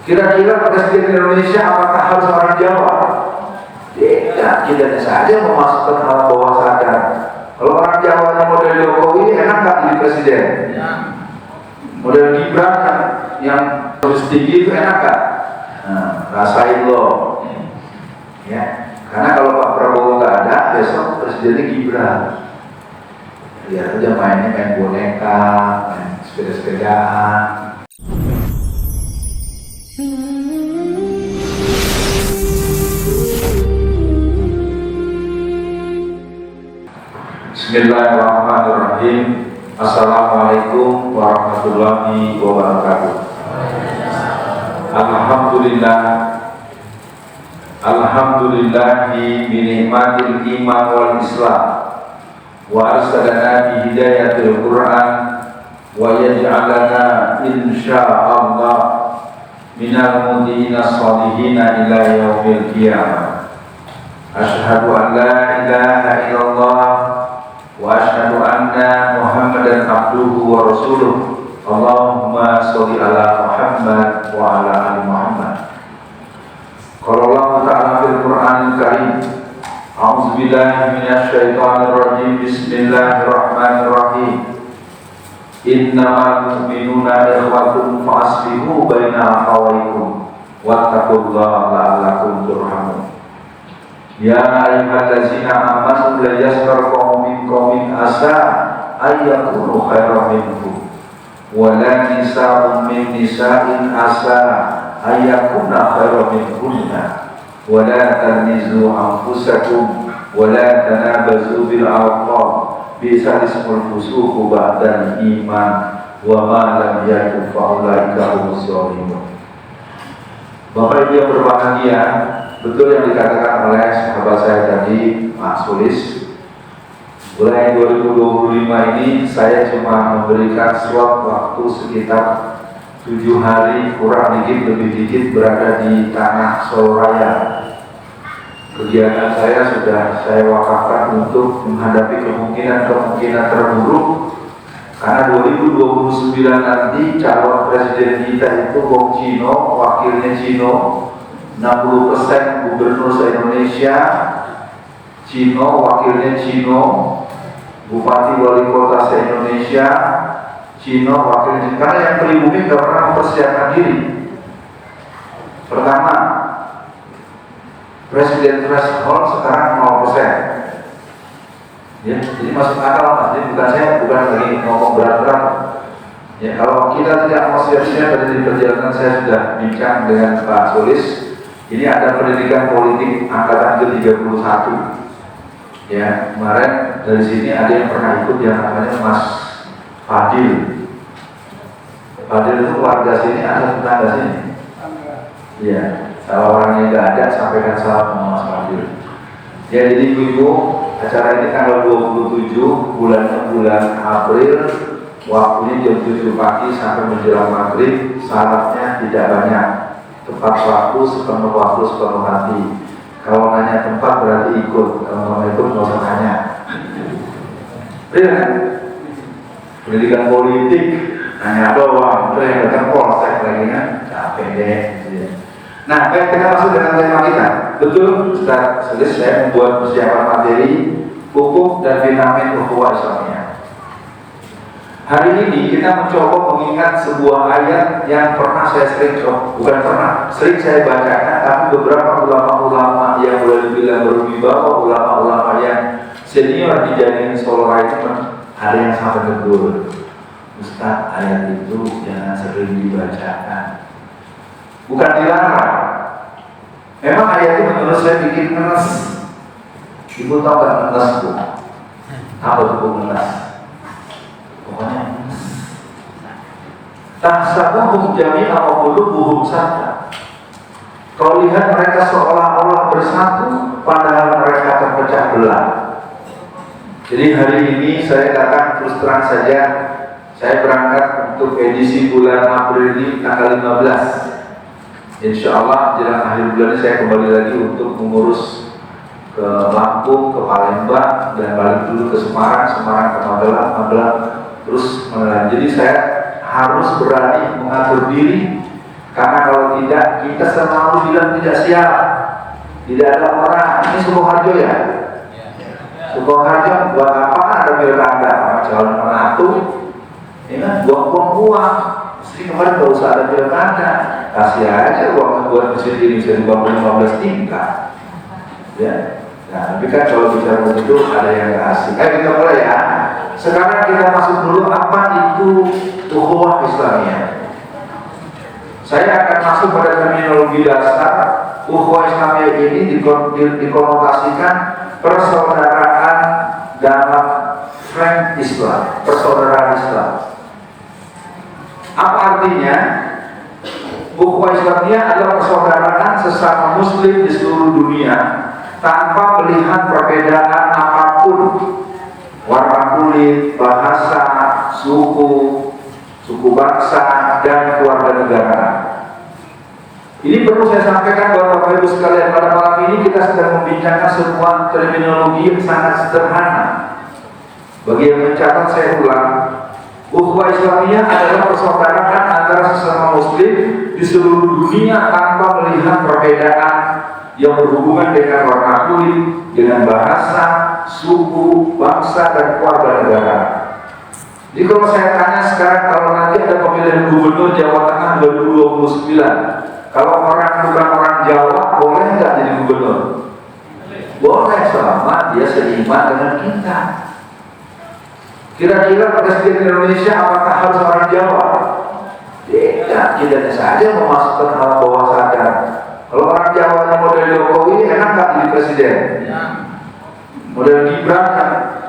Kira-kira presiden Indonesia apakah harus orang Jawa? Tidak, kita saja memasukkan hal bawah sadar. Kalau orang Jawa model Jokowi enak nggak jadi presiden? Model Gibran yang terus tinggi itu enak nggak? Nah, rasain loh. Ya, karena kalau Pak Prabowo nggak ada, besok presidennya Gibran. Lihat aja mainnya main boneka, main sepeda-sepedaan. Bismillahirrahmanirrahim. Assalamualaikum warahmatullahi wabarakatuh. Alhamdulillahi binikmatil iman wal islam wa arsalana bi hidayatil Qur'an wa yaj'alana insyaallah minal mu'minina shalihin ila yaumil qiyamah. Asyhadu an la ilaha illallah wa asyhadu anna Muhammadan abduhu wa rasuluh. Allahumma sholli ala Muhammad wa ala ali Muhammad. Qala Allah ta'ala fil Qur'anil Karim, a'udzu billahi minasy syaithanir rajim. Bismillahirrahmanirrahim. Innamal mu'minuna ikhwatun fa'aslihu baina akhawaykum wattaqullaha la'allakum turhamun. Ya ayyuhallazina amanu la yaskhar qaumin qaumin asa ayyakunu khairan minhum wa la nisa'un min nisa'in asa ayyakunna khairan minhunna wa la tamizu anfusakum wa la tanabazu bil alqab bi'sal ismul fusuq ba'dal iman wa ma lam yakun fa ulaika humus zalimun. Bapak Ibu yang berbahagia, betul yang dikatakan oleh sahabat saya tadi, Pak Sulis. Mulai 2025 ini saya cuma memberikan slot waktu sekitar 7 hari kurang dikit lebih dikit berada di tanah Solo Raya. Kegiatan saya sudah saya wakafkan untuk menghadapi kemungkinan terburuk, karena 2029 nanti calon presiden kita itu Wong Cino, wakilnya Cino, 60% gubernur se-Indonesia Cino, wakilnya Cino, bupati wali kota se-Indonesia Cino, wakilnya Cino. Karena yang pribumi tidak pernah mempersiapkan diri. Pertama, presiden threshold sekarang 0%. Ya, jadi masuk akal mas. Jadi bukan lagi ngomong berat-berat. Ya, kalau kita tidak mau siap-siap dari perjalanan, saya sudah bincang dengan Pak Sulis. Ini ada pendidikan politik angkatan ke-31. Ya, kemarin dari sini ada yang pernah ikut yang namanya Mas Fadil. Fadil itu warga sini atau tetangga sini? Iya. Kalau orangnya nggak ada, sampaikan salam sama Mas Fadil. Ya, jadi ibu, acara ini tanggal 27 bulan April, waktunya jam 7 pagi sampai menjelang maghrib. Syaratnya tidak banyak, tepat waktu, sepenuh waktu, sepenuh hati. Kalau nanya tempat berarti ikut, kalau mau ikut nggak usah nanya. Iya, pendidikan politik nanya doang, itu yang datang polsek lagi kan, capek deh. Nah, kita masuk dengan tema kita. Betul, Ustaz Sulis, saya membuat persiapan materi hukum dan vitamin ukhuwah Islamiyah. Hari ini kita mencoba mengingat sebuah ayat yang pernah saya sering saya bacakan, tapi beberapa ulama-ulama yang boleh dibilang berwibawa, ulama-ulama yang senior di jaringan Solo Raya itu ada yang sampai tegur, Ustaz, ayat itu jangan sering dibacakan. Bukan dilarang. Memang ayat itu menurut saya bikin ngenes. Ibu tahu gak ngenes bu? Apa itu ngenes? Pokoknya ngenes. Tahsabuhum jami'an wa qulubuhum shatta. Kau lihat mereka seolah-olah bersatu, padahal mereka terpecah belah. Jadi hari ini saya katakan terus terang saja, saya berangkat untuk edisi bulan April ini tanggal 15. Insya Allah jelang akhir bulan ini saya kembali lagi untuk mengurus ke Lampung, ke Palembang, dan balik dulu ke Semarang ke Magelang, terus jadi saya harus berani mengatur diri, karena kalau tidak, kita selalu bilang tidak siap. Tidak ada orang. Ini Sukoharjo ya? Sukoharjo buat apa ada pilkada? Calon menantu, ya kan? Buang-buang uang. Mesti kemarin nggak usah ada pilkada. Kasih aja uang buat mesin ini bisa dibangun 15 tingkat. Ya. Nah, tapi kan kalau bicara begitu ada yang nggak asik. Ayo kita mulai ya. Sekarang kita masuk dulu apa itu ukhuwah Islamiyah. Saya akan masuk pada terminologi dasar. Ukhuwah Islamiyah ini dikonotasikan persaudaraan dalam frame Islam, persaudaraan Islam. Apa artinya? Ukhuwah Islamiyah adalah persaudaraan sesama Muslim di seluruh dunia tanpa melihat perbedaan apapun, warna kulit, bahasa, suku bangsa, dan keluarga negara. Ini perlu saya sampaikan buat Bapak Ibu sekalian, pada malam ini kita sedang membincangkan sebuah terminologi yang sangat sederhana. Bagi yang mencatat saya ulang, ukhuwah Islamiyah adalah persaudaraan antara sesama Muslim di seluruh dunia tanpa melihat perbedaan yang berhubungan dengan warna kulit, dengan bahasa, suku, bangsa, dan keluarga negara. Jadi kalau saya tanya sekarang, kalau nanti ada pemilihan gubernur Jawa Tengah 2029, kalau orang bukan orang Jawa, boleh nggak jadi gubernur? Boleh, selama dia seiman dengan kita. Kira-kira presiden Indonesia apakah harus orang Jawa? Tidak, kita saja memasukkan hal bawah sadar. Kalau orang Jawa yang model Jokowi, enak nggak jadi presiden? Ya. Model Gibran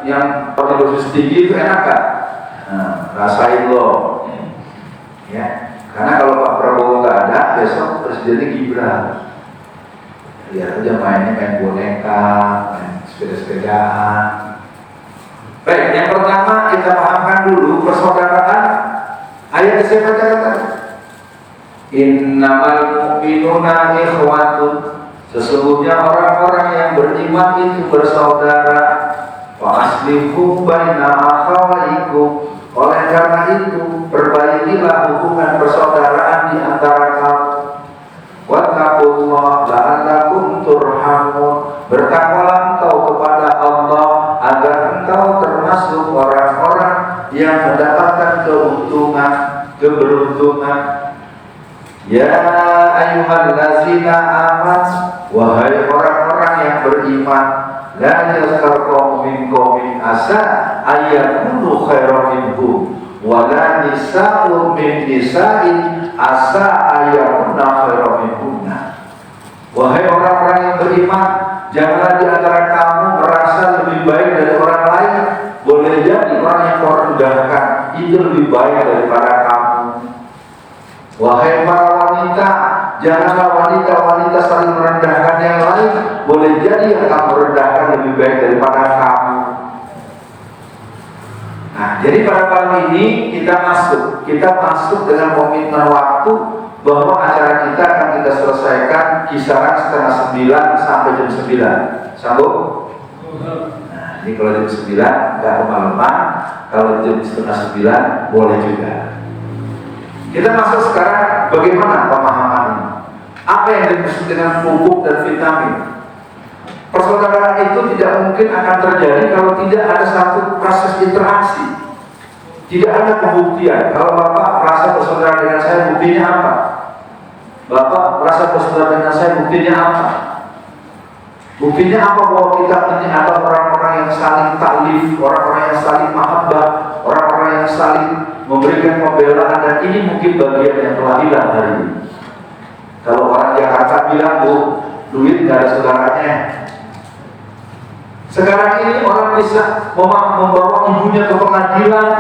yang pakai dosis tinggi itu enak nggak? Nah, rasain loh. Ya, karena kalau Pak Prabowo nggak ada, besok presidennya Gibran. Lihat aja main boneka, main sepeda-sepedaan. Baik, yang pertama kita pahamkan dulu persaudaraan. Ayat yang saya bacakan tadi. Innamal mu'minuna ikhwatun. Sesungguhnya orang-orang yang beriman itu bersaudara. Wa aslihu baina akhawaikum. Oleh karena itu, perbaikilah hubungan persaudaraan di antara kamu. Wattaqullaha la'allakum turhamun. Bertakwalah engkau kepada Allah agar engkau termasuk orang-orang yang mendapatkan keberuntungan. Ya ayyuhallazina amanu, wahai orang-orang yang beriman, la yaskar qaumun min qaumin asa ayyakunu khairan minhum, wa la nisa'un min nisa'in asa ayyakuna khairan minhunna. Wahai orang-orang yang beriman, janganlah di antara kamu merasa lebih baik dari orang lain. Boleh jadi orang yang kau rendahkan itu lebih baik daripada kamu. Wahai para wanita, janganlah wanita-wanita saling merendahkan yang lain. Boleh jadi yang kamu rendahkan lebih baik daripada kamu. Nah, jadi pada malam ini kita masuk dengan komitmen waktu bahwa acara kita akan kita selesaikan kisaran 8:30 sampai jam 9. Sambung? Nah, ini kalau jam 9 nggak kemalaman, kalau jam 8:30 boleh juga. Kita masuk sekarang bagaimana pemahaman ini? Apa yang dimaksud dengan pupuk dan vitamin? Persaudaraan itu tidak mungkin akan terjadi kalau tidak ada satu proses interaksi. Tidak ada pembuktian. Kalau Bapak merasa bersaudara dengan saya, buktinya apa? Bapak merasa bersaudara dengan saya, buktinya apa? Buktinya apa bahwa kita ini adalah orang-orang yang saling taklif, orang-orang yang saling mahabbah, orang-orang yang saling memberikan pembelaan, dan ini mungkin bagian yang telah hilang hari ini. Kalau orang Jakarta bilang, Bu, duit gak ada saudaranya. Sekarang ini orang bisa membawa ibunya ke pengadilan.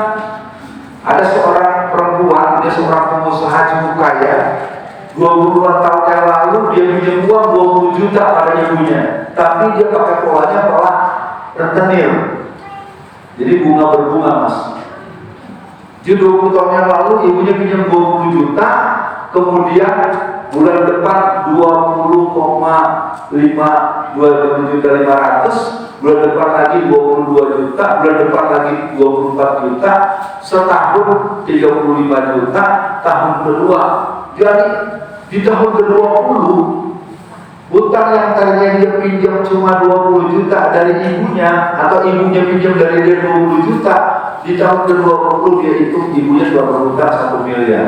Ada seorang perempuan, dia seorang pengusaha cukup kaya. 20-an tahun yang lalu dia pinjam uang 20 juta pada ibunya, tapi dia pakai polanya pola rentenir. Jadi bunga berbunga, Mas. Jadi 20 tahun yang lalu ibunya pinjam 20 juta, kemudian bulan depan 20,500, bulan depan lagi 22 juta, bulan depan lagi 24 juta, setahun 35 juta, tahun kedua. Jadi Di tahun ke-20, hutang yang tadinya dia pinjam cuma 20 juta dari ibunya, atau ibunya pinjam dari dia 20 juta, di tahun ke-20 dia hitung ibunya sudah berhutang 1 miliar.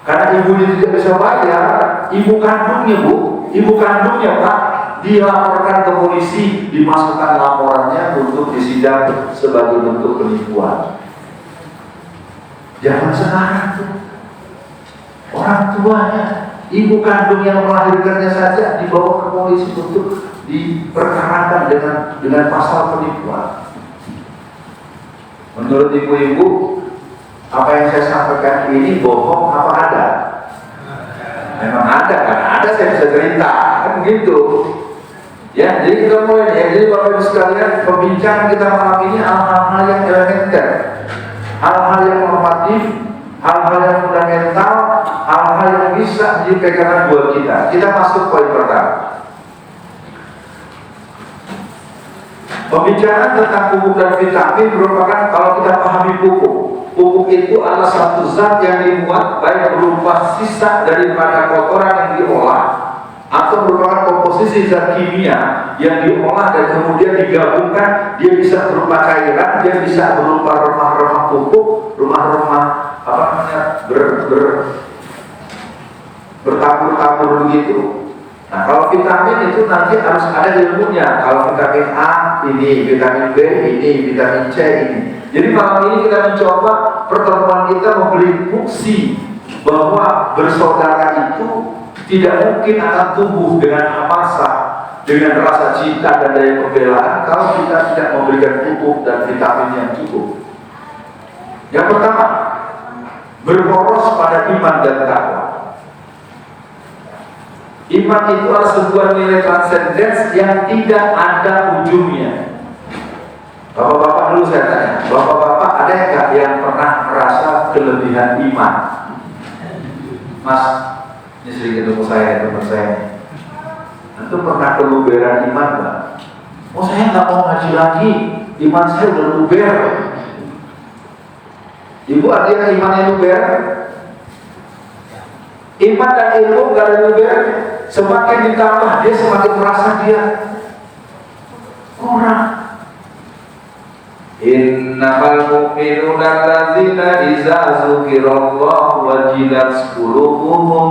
Karena ibunya tidak bisa bayar, ibu kandungnya Pak, dilaporkan ke polisi, dimasukkan laporannya untuk disidang sebagai bentuk penipuan. Zaman sekarang tuh, orang tuanya, ibu kandung yang melahirkannya saja dibawa ke polisi untuk diperkarakan dengan pasal penipuan. Menurut ibu-ibu, apa yang saya sampaikan ini bohong apa ada? Memang ada kan? Ada, saya bisa cerita kan gitu. Ya, jadi kita mulai ya. Jadi Bapak Ibu sekalian, pembicaraan kita malam ini hal-hal yang elementer, hal-hal yang normatif, hal-hal yang fundamental, hal-hal yang bisa menjadi pegangan buat kita. Kita masuk poin pertama. Pembicaraan tentang pupuk dan vitamin merupakan, kalau kita pahami pupuk itu adalah satu zat yang dibuat baik berupa sisa daripada kotoran yang diolah, atau merupakan komposisi zat kimia yang diolah dan kemudian digabungkan. Dia bisa berupa cairan, dia bisa berupa remah-remah pupuk, remah-remah bertabur-tabur begitu. Nah, kalau vitamin itu nanti harus ada ilmunya. Kalau vitamin A ini, vitamin B ini, vitamin C ini. Jadi malam ini kita mencoba, pertemuan kita memberi fungsi bahwa bersaudara itu tidak mungkin akan tumbuh dengan amarsa, dengan rasa cinta dan daya pembelaan kalau kita tidak memberikan pupuk dan vitamin yang cukup. Yang pertama, berporos pada iman dan takwa. Iman itu adalah sebuah nilai transcendence yang tidak ada ujungnya. Bapak-bapak dulu saya tanya, bapak-bapak ada nggak yang pernah merasa kelebihan iman? Mas, ini sering ketemu saya, teman saya. Itu pernah keluberan iman nggak? Oh, saya nggak mau ngaji lagi, iman saya udah luber. Ibu, artinya imannya luber? Iman dan ilmu nggak ada luber. Semakin ditambah dia semakin merasa dia kurang. Innamal mu'minuna alladzina idza dzukirallahu wajilat qulubuhum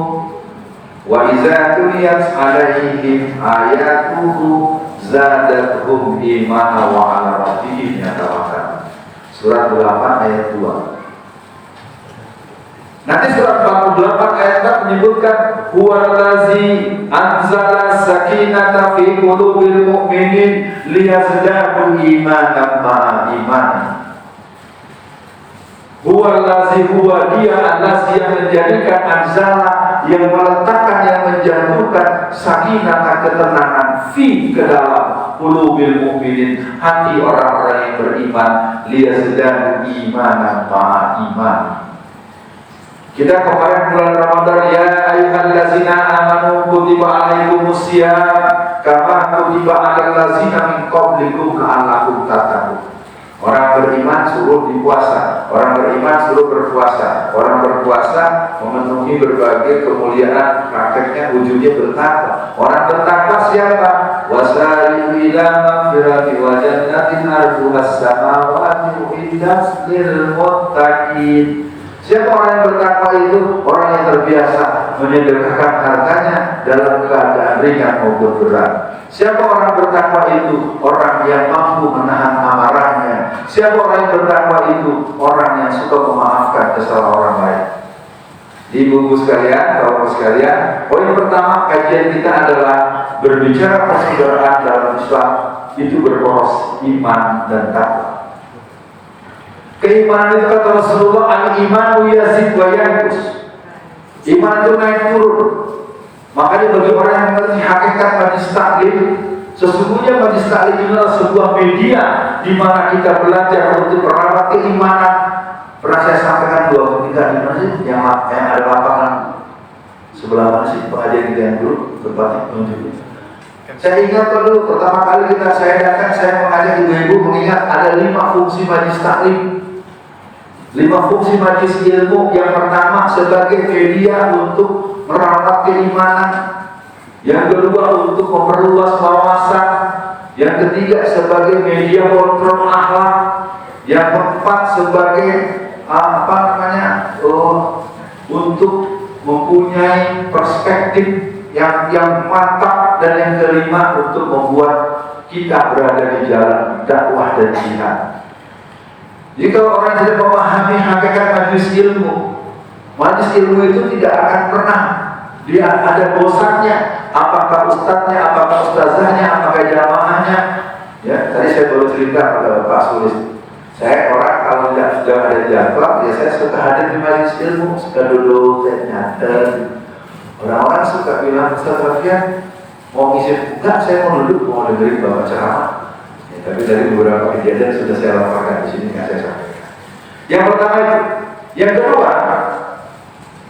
wa idza tuliyat 'alaihim ayatuhu zadatuhum imanan wa 'ala rabbihim yatawakkalun. Surat 8 ayat 2. Nanti surat 48 ayat 4 menyebutkan huwallazi anzala sakinata fi qulubil mu'minin liyazdadu imanan ma'a imani. Huwallazi huwa dia allazi yang menjadikan anzala, yang meletakkan, yang menjatuhkan sakinata, ketenangan fi ke dalam qulubil mu'minin, hati orang-orang yang beriman, liyazdadu imanan ma'a imani. Kita kemarin bulan Ramadan, ya ayyuhallazina amanu kutiba alaikumusiyam kama kutiba alal ladzina min qablikum la'allakum tattaqun. Orang beriman suruh dipuasa, orang beriman suruh berpuasa, orang berpuasa memenuhi berbagai kemuliaan, prakteknya ujungnya bertakwa. Orang bertakwa siapa? Wasari'u ila maghfirati wa jannatin arduhas samawati wal ardu lil muttaqin. Siapa orang yang bertakwa itu? Orang yang terbiasa menyedekahkan hartanya dalam keadaan ringan maupun berat. Siapa orang bertakwa itu? Orang yang mampu menahan amarahnya. Siapa orang yang bertakwa itu? Orang yang suka memaafkan kesalahan orang lain. Ibu-ibu sekalian, bapak sekalian, poin pertama kajian kita adalah berbicara persaudaraan dalam Islam itu berporos iman dan takwa. Keimanan itu kata Rasulullah, al-imanu yazid wa yanqus. Iman itu naik turun. Makanya bagi orang yang mengerti hakikat majlis taklim, sesungguhnya majlis taklim itu adalah sebuah media di mana kita belajar untuk merawat keimanan. Pernah saya sampaikan dua kita di mana sih yang ada lapangan sebelah mana sih pengajian kita yang dulu tempatnya menunjuk. Saya ingat dulu pertama kali saya datang, saya mengajak ibu-ibu mengingat ada 5 fungsi majlis taklim. 5 fungsi majelis ilmu. Yang pertama sebagai media untuk merawat keimanan. Yang kedua untuk memperluas wawasan. Yang ketiga sebagai media kontrol akhlak. Yang keempat sebagai untuk mempunyai perspektif yang mantap. Dan yang kelima untuk membuat kita berada di jalan dakwah dan jihad. Jadi kalau orang tidak memahami hakikat majelis ilmu itu tidak akan pernah dia ada bosannya. Apakah ustadznya, apakah ustazahnya, apakah jamaahnya. Ya, tadi saya baru cerita pada Pak Sulis. Saya orang kalau sudah ada jadwal, ya saya suka hadir di majelis ilmu, suka duduk, saya nyatet. Orang-orang suka bilang, Ustaz Rafian mau ngisi, enggak, saya mau duduk, mau dengerin bapak ceramah. Ya, tapi dari beberapa kejadian sudah saya laporkan di sini, nggak saya sampaikan. Yang pertama itu, yang kedua,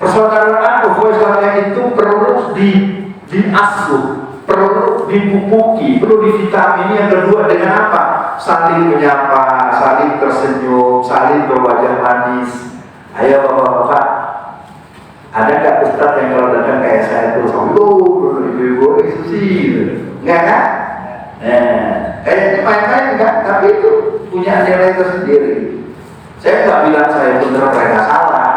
persaudaraan ukhuwah Islamiyah itu perlu diasuh, perlu dipupuki, perlu divitamini. Yang kedua dengan apa? Saling menyapa, saling tersenyum, saling berwajah manis. Ayo bapak-bapak, ada nggak ustadz yang kalau datang kayak saya tuh, ibu-ibu susi, enggak kan? Kayaknya main-main kan, tapi itu punya nilai tersendiri. Saya nggak bilang saya benar, mereka salah.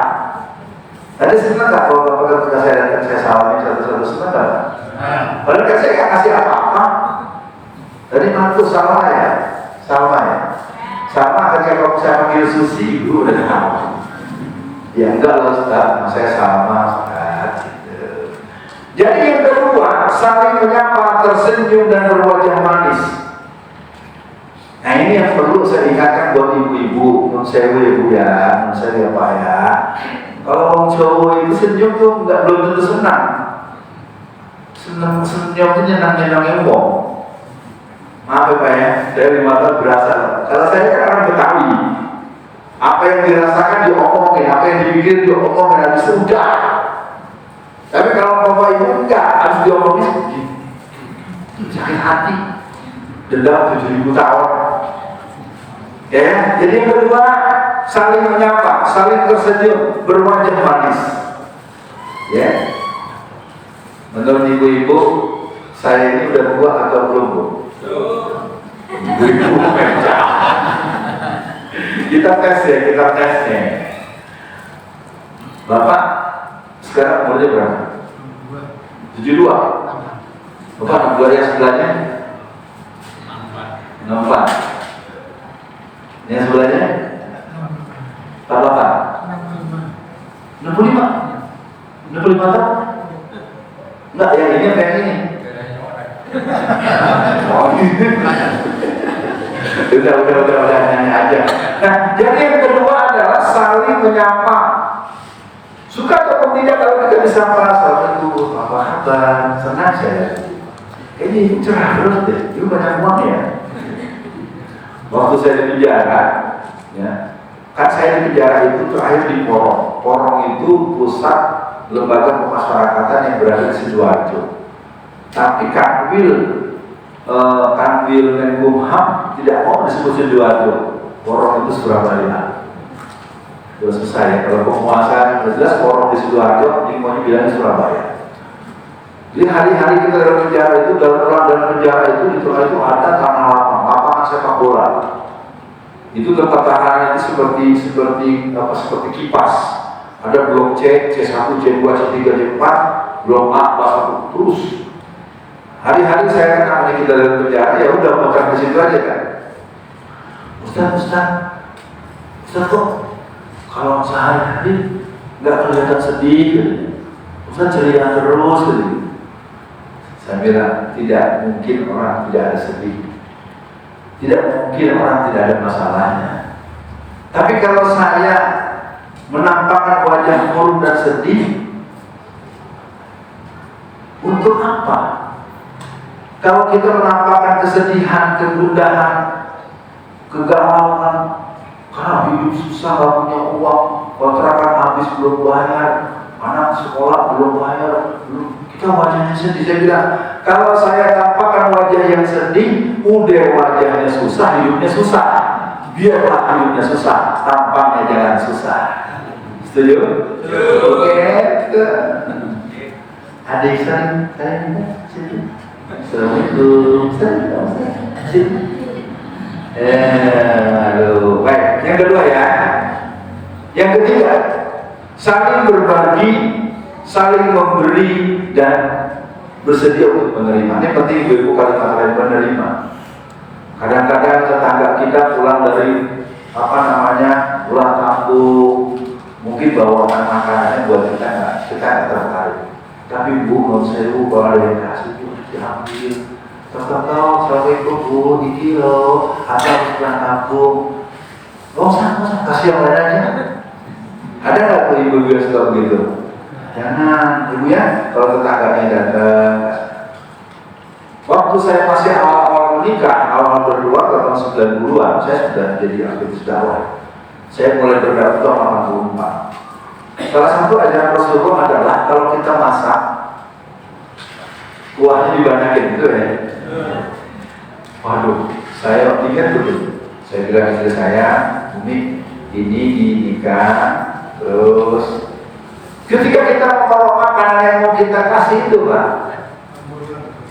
Tadi senang nggak kalau bapak ketika saya datang saya salamin satu-satu, senang nggak? Padahal kan saya nggak kasih apa-apa. Tadi mantu sama ya. Sama ketika saya panggil susi, ibu udah tahu. Ya enggak lah Ustaz, saya sama Ustaz gitu. Jadi yang kedua, saling menyapa, tersenyum dan berwajah manis. Nah ini yang perlu saya ingatkan buat ibu-ibu, non sewu ibu ya, non sewu apa ya. Kalau orang cowok itu senyum tuh belum tentu senang. Senyum itu nyenang-nyenangin wong. Maaf ya Pak ya, dari mata berasa. Kalau saya kan orang Betawi, apa yang dirasakan diomongin, apa yang dipikirin diomongin, habis itu udah. Tapi kalau bapak ibu enggak, harus diomongin begitu. Sakit hati, dendam 7.000 tahun. Ya, jadi yang kedua, saling menyapa, saling tersenyum, berwajah manis. Ya, menurut ibu-ibu, saya ini udah tua atau belum Bu? Ibu-ibu mencah. Kita tes ya. Bapak sekarang umurnya berapa? 72. Bapak 62 yang sebelahnya? 64. Yang sebelahnya? 48. 65 tahun? Enggak, yang ini kayak ini. Oh, udah nanya aja. Nah, jadi yang kedua adalah saling menyapa. Suka atau tidak kalau kita bisa merasa itu apa kabar, senang saya. Ini cerah terus deh, itu banyak uang ya. Waktu saya di penjara, ya, kan saya di penjara itu terakhir di Porong. Porong itu pusat lembaga pemasyarakatan yang berada di Sidoarjo. Tapi Kanwil Menkumham tidak mau disebut Sidoarjo. Porong itu Surabaya. Sudah selesai. Kalau penguasaan jelas Porong di Sidoarjo, ini mau bilang di Surabaya. Jadi hari-hari kita dalam penjara itu, dalam penjara itu di tengah itu ada tanah lapang, lapangan sepak bola. Itu tempat tahanan itu seperti kipas. Ada blok C, C1, C2, C3, C4, blok A, B1 terus. Hari-hari saya kan namanya kita dalam penjara, ya udah makan di situ aja kan. Ustaz kok kalau sehari-hari nggak kelihatan sedih, Ustaz ceria terus gitu. Saya bilang tidak mungkin orang tidak ada sedih, tidak mungkin orang tidak ada masalahnya. Tapi kalau saya menampakkan wajah murung dan sedih, untuk apa? Kalau kita menampakkan kesedihan, kegundahan, kegalauan, karena hidup susah, gak punya uang, kontrakan habis belum bayar, anak sekolah belum bayar, kita wajahnya sedih. Saya bilang, kalau saya tampakkan wajah yang sedih, udah wajahnya susah, hidupnya susah. Biarlah hidupnya susah, tampangnya jangan susah. Setuju? Oke. Adik saya Assalamualaikum. Aduh, baik. Yang kedua ya. Yang ketiga, saling berbagi, saling memberi dan bersedia untuk menerima. Ini penting ibu kalimat lain, menerima. Kadang-kadang tetangga kita pulang dari pulang kampung, mungkin bawakan makanannya buat kita nggak tertarik. Tapi bu, kalau saya kalau ada yang kasih itu diambil. Tahu-tahu, assalamualaikum bu, ini loh, ada pulang kampung. Oh sama, kasih yang lain aja. Ada nggak tuh ibu-ibu yang suka begitu? Jangan, ibu ya, kalau tetangganya datang. Waktu saya masih awal-awal menikah, awal berdua tahun 90-an, saya sudah jadi aktivis dakwah. Saya mulai berdakwah tahun 84. Salah satu ajaran Rasulullah adalah kalau kita masak, kuahnya dibanyakin, gitu ya. Waduh, saya pikir begitu. Saya bilang istri saya, Umi, ini dinikah, terus ketika kita membawa makanan yang mau kita kasih itu, Pak,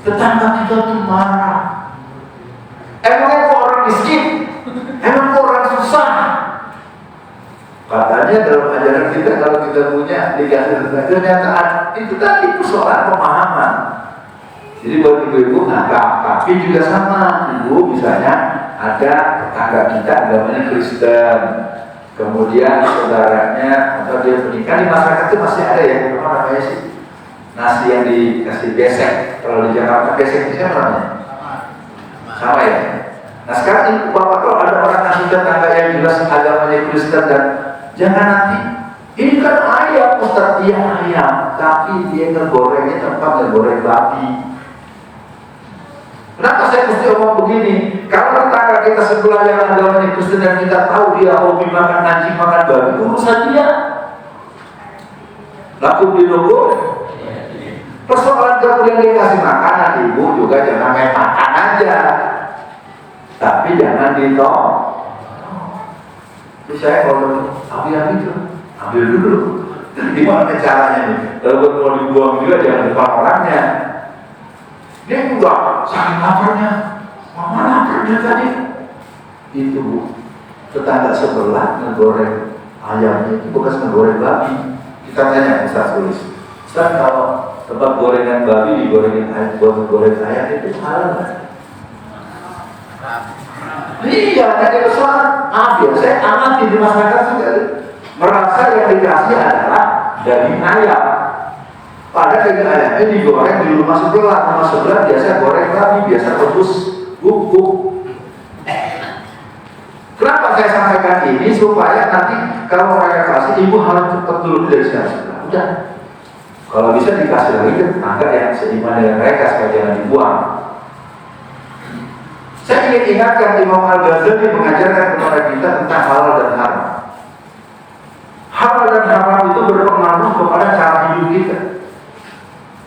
tetangga kita tuh marah. Emangnya kok orang miskin? Emang kok orang susah? Katanya dalam ajaran kita kalau kita punya dikasih tetangga, ternyata itu tadi persoalan pemahaman. Jadi buat ibu-ibu tapi juga sama. Ibu misalnya ada tetangga kita agamanya Kristen, kemudian saudaranya atau dia menikah, di masyarakat itu masih ada ya, apa namanya sih, nasi yang dikasih besek. Kalau di Jakarta besek itu siapa namanya? Sama ya. Nah sekarang ini bapak, kalau ada orang ngasih tetangga yang jelas agamanya Kristen, dan jangan nanti ini kan ayam Ustaz, dia ayam tapi dia ngegorengnya tempat ngegoreng babi. Kenapa saya mesti omong begini? Kalau tetangga kita sebelah yang agamanya Kristen dan kita tahu dia hobi makan anjing, makan babi, urusan dia. Laku di logo. Persoalan kemudian dia kasih makanan, ibu juga jangan main makan aja, tapi jangan ditolong. Terus saya kalau ambil dulu. Gimana caranya nih? Kalau mau dibuang juga jangan depan orangnya. Dia enggak, saking laparnya. Mama laparnya tadi. Itu bu, tetangga sebelah ngegoreng ayamnya itu bekas ngegoreng babi. Kita tanya Ustaz tulis, Ustaz kalau tempat gorengan babi digorengin ayam, buat goreng ayam itu halal nggak? Iya, ada kesalahan. Saya amati di masyarakat juga merasa yang dikasih adalah daging ayam. Pada daging ayamnya digoreng di rumah sebelah biasa goreng babi, biasa rebus bubuk. Kenapa saya sampaikan ini? Supaya nanti kalau mereka kasih, ibu harus cepat dulu dari sebelah. Udah, kalau bisa dikasih lagi ke tetangga yang seiman dengan mereka supaya jangan dibuang. Saya ingin ingatkan Imam Al-Ghazali mengajarkan kepada kita tentang halal dan haram. Halal dan haram itu berpengaruh kepada cara hidup kita.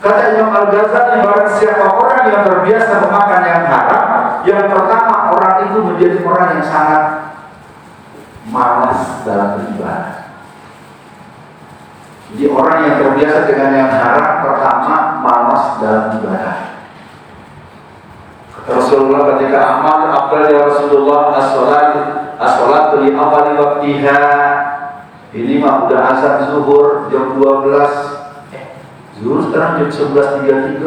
Kata Imam Al-Ghazali, barang siapa orang yang terbiasa memakan yang haram, yang pertama orang itu menjadi orang yang sangat malas dalam beribadah. Jadi orang yang terbiasa dengan yang haram, pertama malas dalam ibadah. Rasulullah ketika amal afdal ya Rasulullah as-salatu li awali waqtiha. Ini mah udah azan zuhur jam 12. Zuhur sekarang jam 11.33.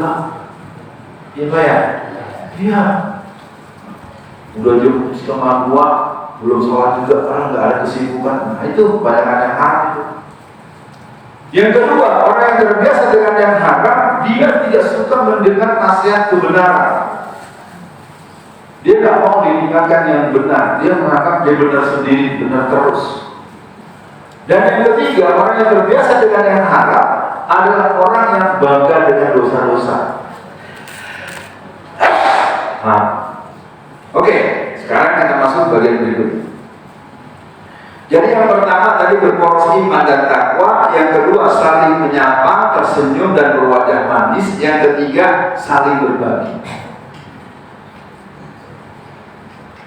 Iya Pak ya? Iya. Udah jam 1:30 belum sholat juga karena nggak ada kesibukan. Nah itu kebanyakan yang haram itu. Yang kedua, orang yang terbiasa dengan yang haram, dia tidak suka mendengar nasihat kebenaran. Dia tidak mau diingatkan yang benar. Dia menganggap dia benar sendiri, benar terus. Dan yang ketiga, orang yang terbiasa dengan yang haram adalah orang yang bangga dengan dosa-dosa. Nah, oke, sekarang kita masuk bagian berikutnya. Jadi yang pertama tadi berporos iman dan takwa, yang kedua saling menyapa, tersenyum dan berwajah manis, yang ketiga saling berbagi.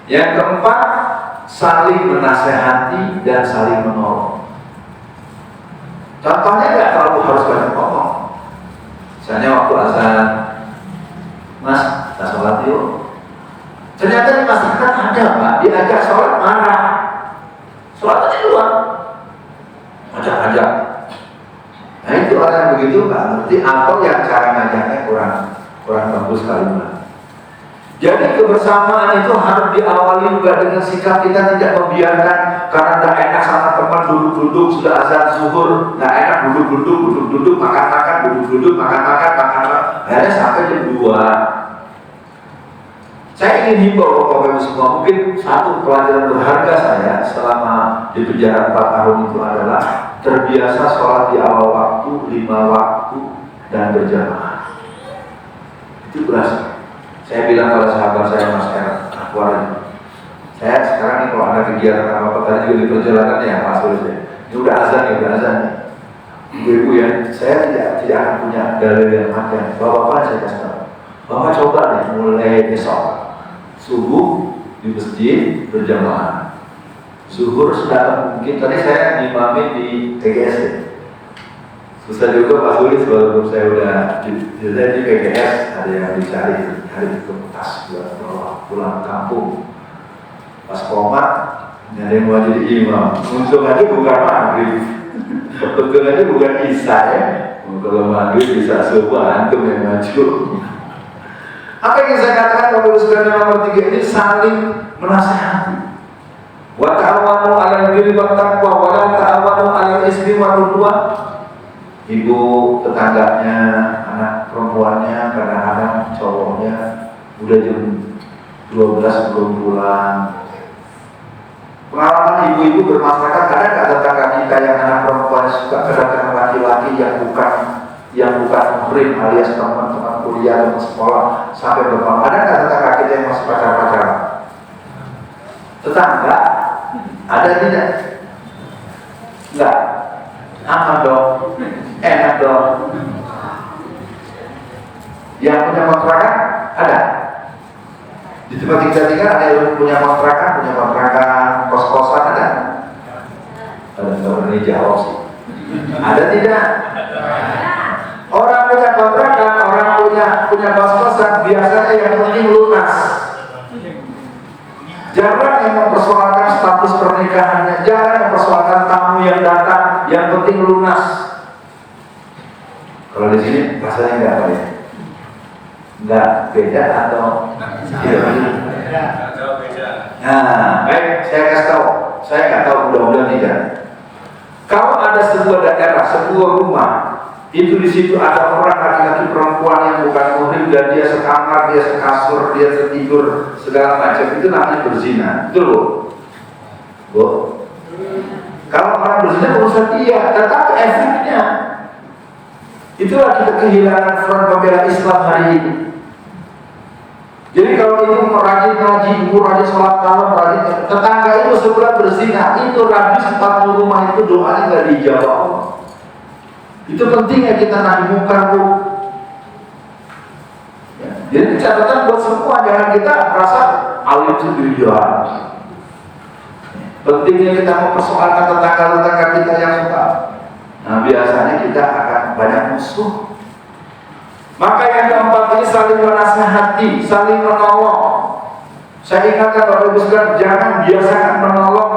Yang keempat, saling menasehati dan saling menolong. Contohnya nggak terlalu harus banyak ngomong. Misalnya waktu azan, Mas, kita sholat yuk. Ternyata di masyarakat ada Pak, diajak sholat marah. Sholat aja luar, ajak. Nah itu orang yang begitu nggak ngerti atau yang cara ngajaknya kurang bagus kalimat. Jadi kebersamaan itu harus diawali juga dengan sikap kita tidak membiarkan karena tidak enak sama teman duduk-duduk sudah azan zuhur, tidak enak duduk-duduk makan-makan, duduk-duduk makan-makan. Akhirnya sampai jam 2. Saya ingin himbau Bapak Ibu semua, mungkin satu pelajaran berharga saya selama di penjara 4 tahun itu adalah terbiasa sholat di awal waktu, 5 waktu dan berjamaah. Itu berhasil. Saya bilang pada sahabat saya Mas Akwar, saya sekarang ini kalau ada kegiatan apa-apa tadi juga di perjalanan ya Mas Sulis ya, ini udah azan nih. Ibu-ibu ya, saya tidak akan punya dalil yang ada. Bapak-bapak saya kasih tahu, Bapak coba deh mulai besok subuh di masjid berjamaah. Zuhur sudah mungkin tadi saya ngimami di PGS ya. Susah juga Pak Sulis walaupun saya udah di PGS ada yang dicari hari itu tas buat pulang kampung. Pas komat ada yang mau jadi imam. Untung aja bukan maghrib, untung aja bukan isya ya. Kalau maghrib bisa subuh antum yang maju. Apa yang saya katakan Bapak Ibu sekalian nomor 3 ini saling menasihati. Wa ta'awanu 'alal birri wat taqwa wa la ta'awanu 'alal ismi wal 'udwan. Ibu tetangganya, anak perempuannya, kadang-kadang cowoknya udah jam 12 belum pulang. Pengalaman ibu-ibu bermasyarakat, kadang nggak tetangga kita yang anak perempuan suka kedatangan laki-laki yang bukan muhrim alias teman-teman kuliah atau sekolah sampai bermalam. Ada nggak tetangga kita yang masih pacaran? Tetangga ada tidak? Enggak. Aman dong, enak dong. Yang punya kontrakan ada. Di tempat kita tinggal ada yang punya kontrakan, kos-kosan ada. Ada nggak berani jawab sih. Ada tidak? Orang punya kontrakan, orang punya kos-kosan biasanya yang penting lunas. Jarang yang mempersoalkan status pernikahannya, jarang mempersoalkan tamu yang datang, yang penting lunas. Kalau di sini rasanya nggak apa ya? Nggak beda atau tidak beda? Nah, baik, saya kasih tahu. Saya nggak tahu, mudah-mudahan tidak. Kalau ada sebuah daerah, sebuah rumah, itu di situ ada orang laki-laki perempuan yang bukan muhrim dan dia sekamar, dia sekasur, dia setidur segala macam, itu namanya berzina. Betul Bu? Kalau orang berzina urusan dia, tetapi efeknya itulah kita kehilangan front pembela Islam hari ini. Jadi kalau ibu rajin ngaji, ibu rajin sholat malam, rajin tetangga itu sebelah berzina, itu habis 40 rumah itu doanya nggak dijawab Allah. Itu pentingnya kita nahi munkar Bu. Ya, jadi catatan buat semua, jangan kita merasa alim sendirian. Pentingnya kita mempersoalkan tetangga-tetangga kita yang suka. Nah biasanya kita akan banyak musuh. Maka yang keempat ini saling menasihati, saling menolong. Saya ingatkan Bapak Ibu sekalian, jangan biasakan menolong,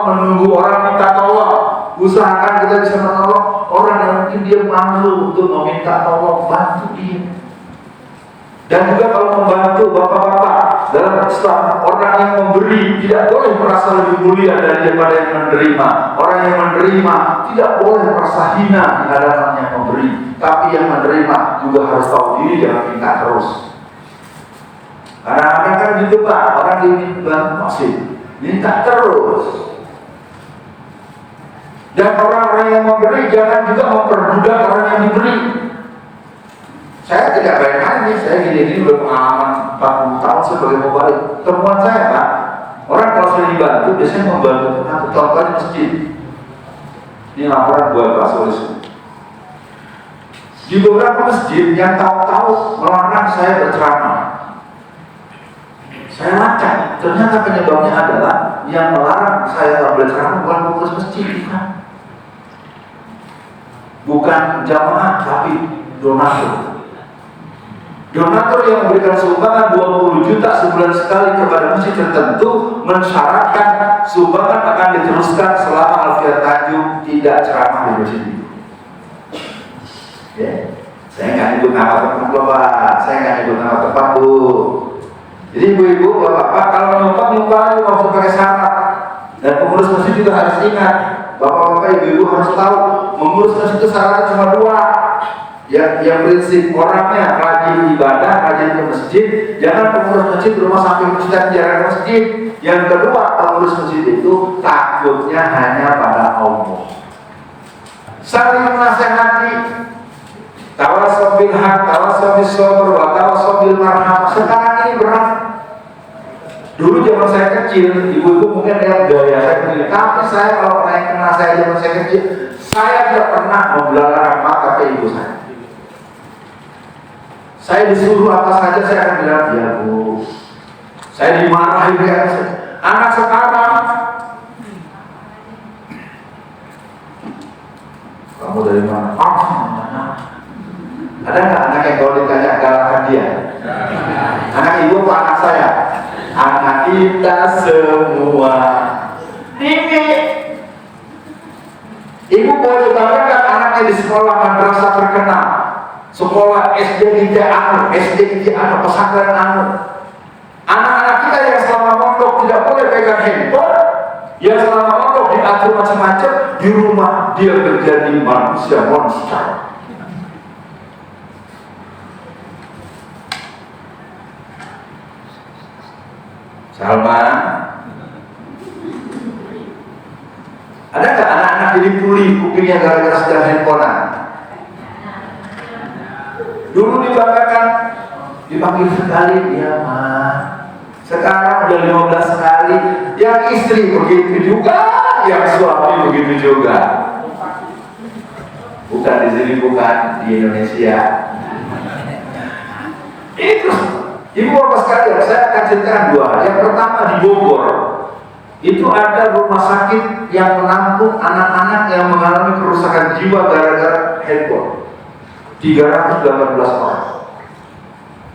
menunggu orang minta tolong. Usahakan kita bisa menolong orang yang mungkin dia malu untuk meminta tolong, bantu dia. Dan juga kalau membantu bapak-bapak dalam Islam, orang yang memberi tidak boleh merasa lebih mulia daripada yang menerima. Orang yang menerima tidak boleh merasa hina di hadapan yang memberi. Tapi yang menerima juga harus tahu diri, jangan minta terus. Karena kan gitu Pak, orang diminta masih minta terus. Dan orang-orang yang memberi jangan juga memperbudak orang yang diberi. Saya tidak bayangkan ini, saya gini udah pengalaman 40 tahun sebagai mubalik. Temuan saya Pak, orang kalau saya dibantu biasanya membantu aku contohnya di masjid. Ini laporan buat Pak Sulis. Di beberapa masjid yang tahu-tahu melarang saya berceramah. Saya lacak, ternyata penyebabnya adalah yang melarang saya tampil ceramah bukan pengurus masjid, bukan jamaah, tapi donatur. Donatur yang memberikan sumbangan 20 juta sebulan sekali kepada masjid tertentu mensyaratkan sumbangan akan diteruskan selama Alfian Tanjung tidak ceramah di masjid itu. Ya. Saya nggak nyebut nama tempat Bapak, saya nggak nyebut nama tempat Bu. Jadi ibu-ibu, bapak-bapak kalau nyumbang harus pakai syarat. Dan pengurus masjid juga harus ingat, bapak-bapak, ibu-ibu harus tahu, mengurus masjid itu syaratnya cuma 2. Yang prinsip orangnya rajin ibadah, rajin ke masjid. Jangan pengurus masjid rumah samping masjid jarang ke masjid. Yang kedua, pengurus masjid itu takutnya hanya pada Allah. Saling menasehati, tawasaw bil haq, tawasaw bis sabr, wa tawasaw bil marham. Sekarang ini berat. Dulu zaman saya kecil, ibu-ibu mungkin lihat gaya saya begini. Tapi saya kalau pernah kenal saya zaman saya kecil, saya tidak pernah membelalarkan mata ke ibu saya. Saya disuruh apa saja saya akan bilang ya Bu. Saya dimarahi ya. Anak sekarang, kamu dari mana? Ada nggak anak yang kalau ditanya galakkan dia? Anak ibu apa anak saya? Anak kita semua. Ini ibu boleh banggakan anaknya di sekolah madrasah terkenal, sekolah SD Anu, pesantren Anu. Anak-anak kita yang selama mondok tidak boleh pegang handphone, yang selama mondok diatur macam-macam, di rumah dia menjadi manusia monster. Salma, ada nggak anak-anak jadi tuli kupingnya gara-gara sedang handphonean? Dulu dibanggakan, dipanggil sekali dia mah. Sekarang udah 15 kali. Yang istri begitu juga, yang suami begitu juga. Bukan di sini, bukan di Indonesia. Itu. Ibu bapak sekalian, saya akan ceritakan 2 hal. Yang pertama di Bogor, itu ada rumah sakit yang menampung anak-anak yang mengalami kerusakan jiwa gara-gara handphone. 318 orang.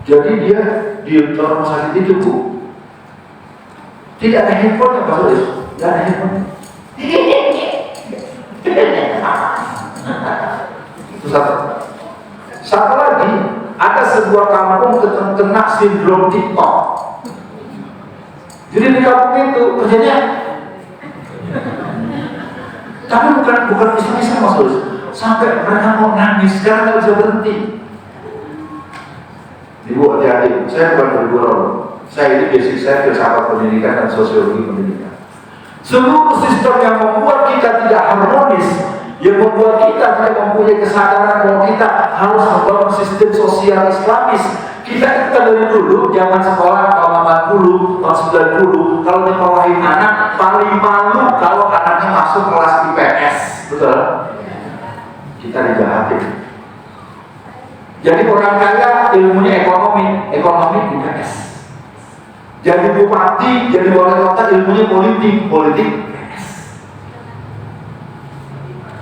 Jadi dia di rumah sakit itu Bu, tidak ada handphone Pak Solis, tidak ada handphone. Itu satu lagi. Ada sebuah kampung kena sindrom TikTok. Jadi di kampung itu kerjanya, tapi bukan bisa Mas, sampai mereka mau nangis karena nggak bisa berhenti. Ibu hati-hati, saya bukan bergurau. Saya ini basic saya filsafat pendidikan dan sosiologi pendidikan. Seluruh sistem yang membuat kita tidak harmonis, yang membuat kita tidak mempunyai kesadaran bahwa kita harus membangun sistem sosial Islamis. Kita dari dulu zaman sekolah tahun 80, tahun 90, kalau nyekolahin anak paling malu kalau anaknya masuk kelas IPS, betul? Kita dijahatin. Jadi orang kaya ilmunya ekonomi IPS. Jadi bupati, jadi wali kota ilmunya politik IPS.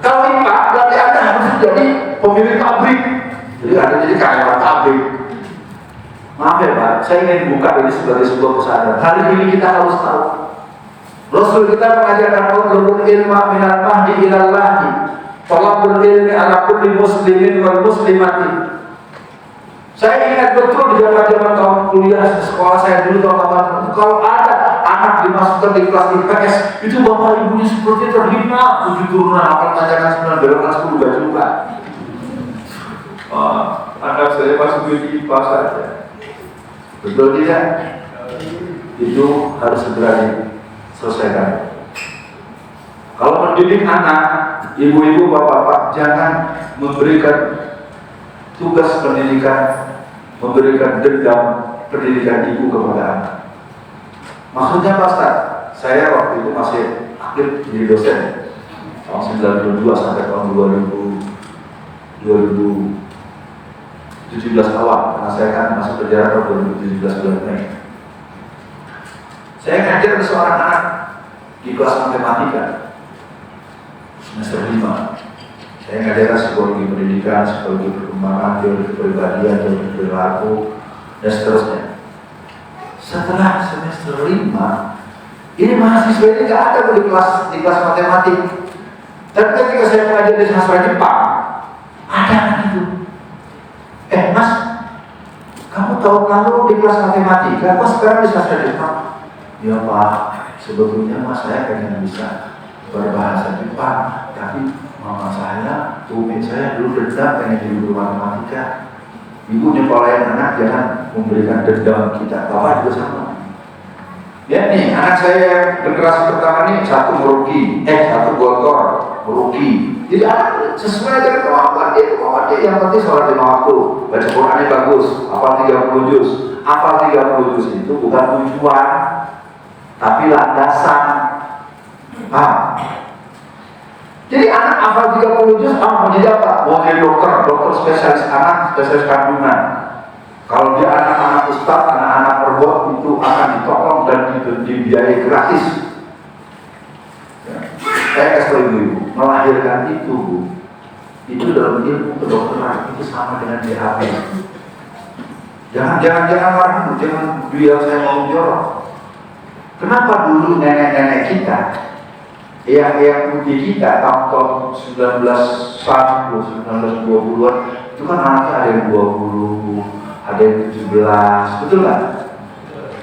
Kalau IPA berarti Anda harus jadi pemilik pabrik. Jadi Anda jadi karyawan pabrik. Maaf ya Pak, saya ingin buka ini sebagai sebuah kesadaran. Hari ini kita harus tahu, Rasul kita mengajarkan utlubul ilma minal mahdi ilal lahdi, talabul ilmi ala kulli muslimin wal muslimati. Saya ingat betul di zaman tahun kuliah sekolah saya dulu tahun 80, kalau ada anak dimasukkan di kelas IPS, itu bapak ibunya seperti terhina. 7 turunan akan mengajarkan 9 belokan 10 gak juga. Anak saya masuk di IPA saja. Betul tidak? Itu harus segera diselesaikan. Kalau mendidik anak, ibu-ibu, bapak-bapak, jangan memberikan tugas pendidikan, memberikan dendam pendidikan ibu kepada anak. Maksudnya Pak Ustaz, saya waktu itu masih aktif jadi dosen tahun 92 sampai tahun 2017 awal, karena saya kan masuk penjara tahun 2017 bulan Mei. Saya ngajar ke seorang anak di kelas matematika semester 5. Saya ngajar psikologi pendidikan, psikologi perkembangan, teori kepribadian, teori perilaku, dan seterusnya. Setelah semester 5, ini mahasiswa ini nggak ada di kelas matematik. Tapi ketika saya mengajar di sastra Jepang, ada anak itu. Mas, kamu tahun lalu di kelas matematika, kok sekarang di sastra Jepang? Ya Pak, sebetulnya Mas saya pengen bisa berbahasa Jepang, tapi mama saya, umi saya dulu dendam pengen jadi guru matematika. Ibu nyekolahin anak jangan memberikan dendam kita. Bapak juga sama. Ya nih, anak saya generasi pertama nih satu gotor merugi. Jadi anak sesuai dengan kemampuan dia, yang penting sholat 5 waktu, baca Qurannya bagus, hafal 30 juz. Hafal 30 juz itu bukan tujuan, tapi landasan. Jadi anak hafal 30 juz, mau jadi apa? Mau jadi dokter spesialis anak, spesialis kandungan. Kalau dia anak-anak ustaz, anak-anak perbuat itu akan ditolong dan dibiayai gratis. Ya. Saya kasih tahu ibu, melahirkan itu dalam ilmu kedokteran itu sama dengan DHP. Jangan marah, jangan biar saya mau jorok. Kenapa dulu nenek-nenek kita, yang putih kita tahun 1920, 1920-an itu kan anaknya ada yang 20, ada yang 17, betul kan?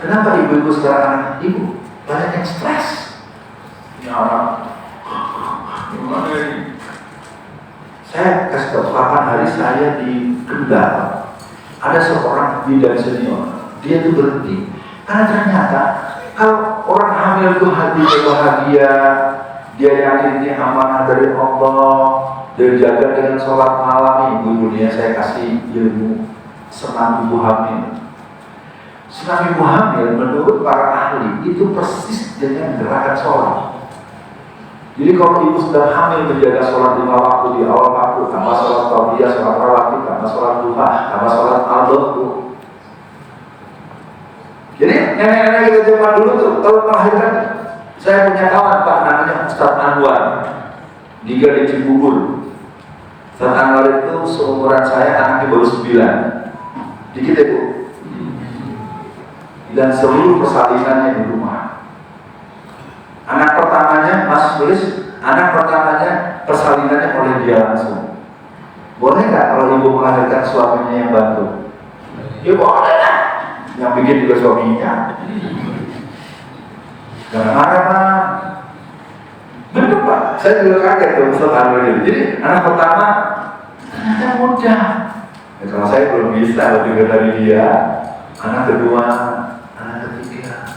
Kenapa ibu-ibu sekarang ibu banyak yang stres? Ya orang, gimana ini? Saya kasih tahu, kapan hari saya di Kendal, ada seorang bidan senior, dia itu berhenti karena ternyata kalau orang hamil itu hatinya bahagia, dia yakin ini amanah dari Allah, dia jaga dengan sholat malam. Ibu dunia saya kasih ilmu senam ibu hamil. Senam ibu hamil menurut para ahli itu persis dengan gerakan sholat. Jadi kalau ibu sedang hamil menjaga sholat 5 waktu di awal waktu, tambah sholat taubiyah, sholat rawatib, tambah sholat duha, tambah sholat al-dhuhr. Jadi nenek-nenek kita zaman dulu tuh kalau melahirkan, saya punya kawan Pak namanya Ustaz Anwar, dia di Cibubur. Ustaz Anwar itu seumuran saya, anaknya baru 9, dikit ya Bu. Dan seluruh persalinannya di rumah. Anak pertamanya, Mas tulis, anak pertamanya persalinannya oleh dia langsung. Boleh nggak kalau ibu melahirkan suaminya yang bantu? Ya boleh lah. Yang bikin juga suaminya. Jangan marah Pak. Betul Pak, saya juga kaget tuh Ustaz Anwar ini. Jadi anak pertama ternyata mudah. Ya, kalau saya belum bisa lebih dari dia. Anak kedua, anak ketiga.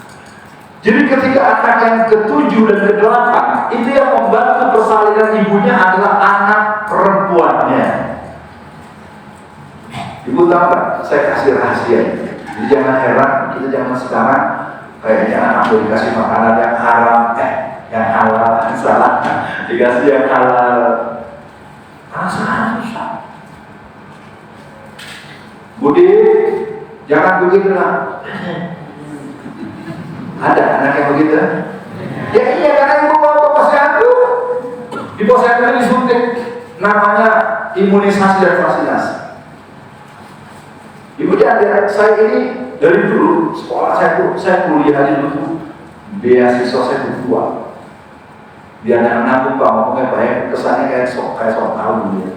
Jadi ketika anak yang ke-7 dan ke-8 itu yang membantu persalinan ibunya adalah anak perempuannya. Ibu tahu Pak, saya kasih rahasia. Jadi jangan heran, kita jangan sekarang kayaknya anak mau dikasih makanan yang haram, yang halal, salah, dikasih yang halal. Susah. Budi, jangan begitu lah. Ada anak yang begitu? Ya iya, karena ibu mau posyandu. Di posyandu disuntik, namanya imunisasi dan vaksinasi. Ibu jangan, saya ini dari dulu sekolah saya kuliah aja dulu, beasiswa saya berdua. Biar anak-anak Pak ngomongnya baik, kesannya kayak sok tahu ya.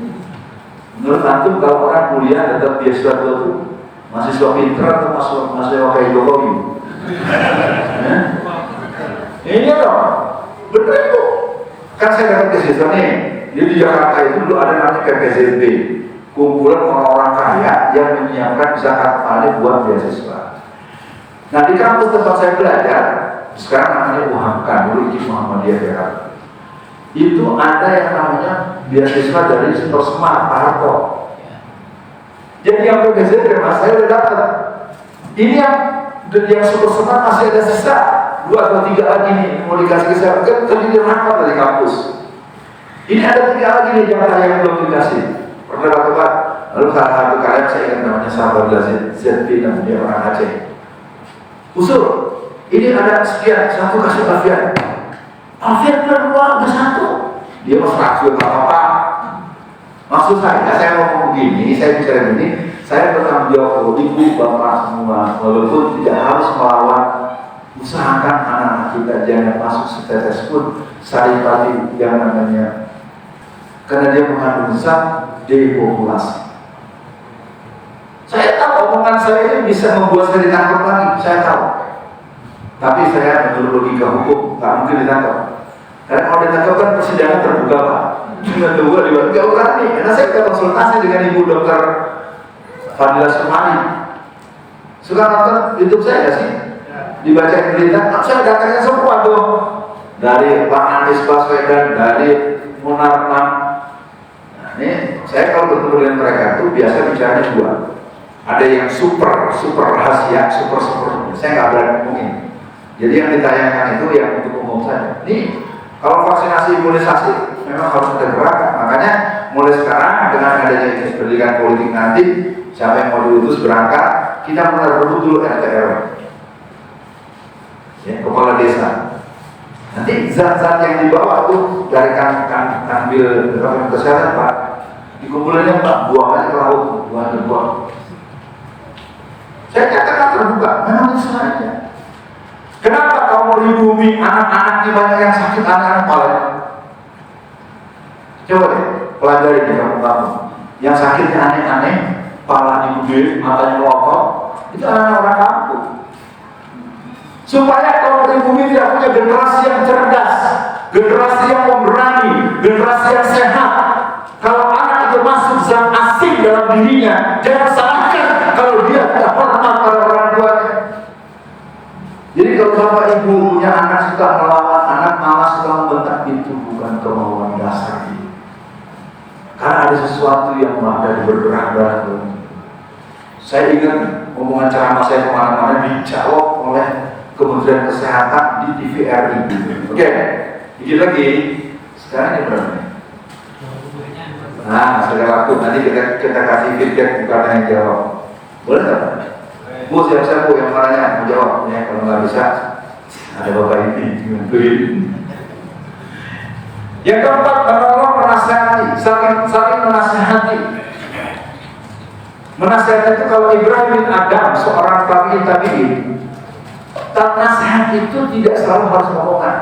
Menurut antum kalau orang kuliah tetap beasiswa itu mahasiswa pintar atau mahasiswa kayak Jokowi? Ini dong, bener itu. Kan saya dapat beasiswa nih, di Jakarta itu dulu ada namanya KPZB, kumpulan orang-orang kaya yang menyiapkan zakat paling buat beasiswa. Nah di kampus tempat saya belajar, sekarang namanya UHAMKA, dulu di Muhammadiyah Jakarta. Itu ada yang namanya beasiswa dari Sintor Semar, Pak Harto. Jadi yang PBZ Mas saya udah dapat. Ini yang Sintor Semar masih ada sisa 2 atau 3 lagi nih mau dikasih ke saya. Kan tadi dirangkap dari kampus. Ini ada 3 lagi nih yang belum dikasih. Pernah Pak? Lalu salah satu kalian saya ingat namanya sahabat Zedpi, namanya orang Aceh. Usul, Ini ada sekian, satu kasih Alfian. Alfian kedua ada satu. Dia mas rakyat apa-apa. Maksud saya ngomong begini, saya bicara begini, saya bertanggung jawab ibu, bapak semua, walaupun tidak harus melawan. Usahakan anak-anak kita jangan masuk setetes pun saripati yang namanya, karena dia mengandung zat depopulasi. Saya tahu omongan saya ini bisa membuat saya ditangkap lagi, saya tahu. Tapi saya menurut logika hukum nggak mungkin ditangkap. Karena kalau ditangkap kan persidangan terbuka Pak. Cuma terbuka di luar nggak berani. Karena saya sudah konsultasi dengan Ibu Dokter Fadila Sumari. Suka nonton YouTube saya nggak sih? Dibaca berita, saya datangnya semua tuh. Dari Pak Anies Baswedan, dari Munarman. Nah, ini saya kalau bertemu dengan mereka tuh biasa bicaranya dua. Ada yang super rahasia, super. Saya nggak berani ngomongin. Jadi yang ditayangkan itu yang untuk umum saja. Nih, kalau vaksinasi imunisasi memang harus ada gerakan. Makanya mulai sekarang dengan adanya Dinas Pendidikan Politik nanti, siapa yang mau diutus berangkat, kita mulai berebut dulu RT RW, ya, kepala desa. Nanti zat-zat yang dibawa itu dari ambil kesehatan Pak, dikumpulinnya Pak, buang aja ke laut, buang. Saya katakan terbuka, memang itu saja. Kenapa kamu di bumi anak-anaknya banyak yang sakit, anak-anak paling? Coba deh, pelajari di kamu. Yang sakitnya aneh-aneh, palanya gede, matanya melotot, itu anak-anak orang kampung. Supaya kaum pribumi tidak punya generasi yang cerdas, generasi yang pemberani, generasi yang sehat. Kalau anak itu masuk zat asing dalam dirinya, jangan salahkan kalau dia tidak hormat pada orang tuanya. Jadi kalau bapak ibu punya anak suka melawan anak, malah suka membentak, itu bukan kemauan dasar dia. Karena ada sesuatu yang ada bergerak. Saya ingat omongan ceramah saya kemana-mana dijawab oleh Kementerian Kesehatan di TVRI. Oke, dikit lagi. Sekarang ini berapa? Nah, sudah waktu. Nanti kita kasih feedback, bukan yang jawab. Boleh nggak? Bu, siap-siap Bu yang marahnya mau jawab. Ya, kalau nggak bisa, ada bapak ini bantuin. Yang keempat, menolong, menasihati, saling menasihati. Menasihati itu kalau Ibrahim bin Adam, seorang tabi'in, nasihat itu tidak selalu harus omongan.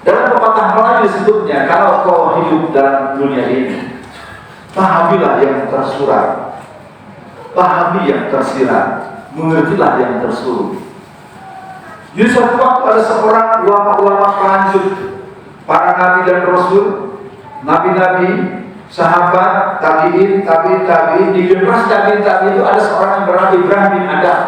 Dalam pepatah Melayu disebutnya, kalau kau hidup dalam dunia ini, pahamilah yang tersurat, pahami yang tersirat, mengertilah yang tersuruh. Di suatu waktu ada seorang ulama-ulama pelanjut, para nabi dan rasul, nabi-nabi, sahabat, tabi'in, di generasi tabi'in itu ada seorang yang bernama Ibrahim bin Adam.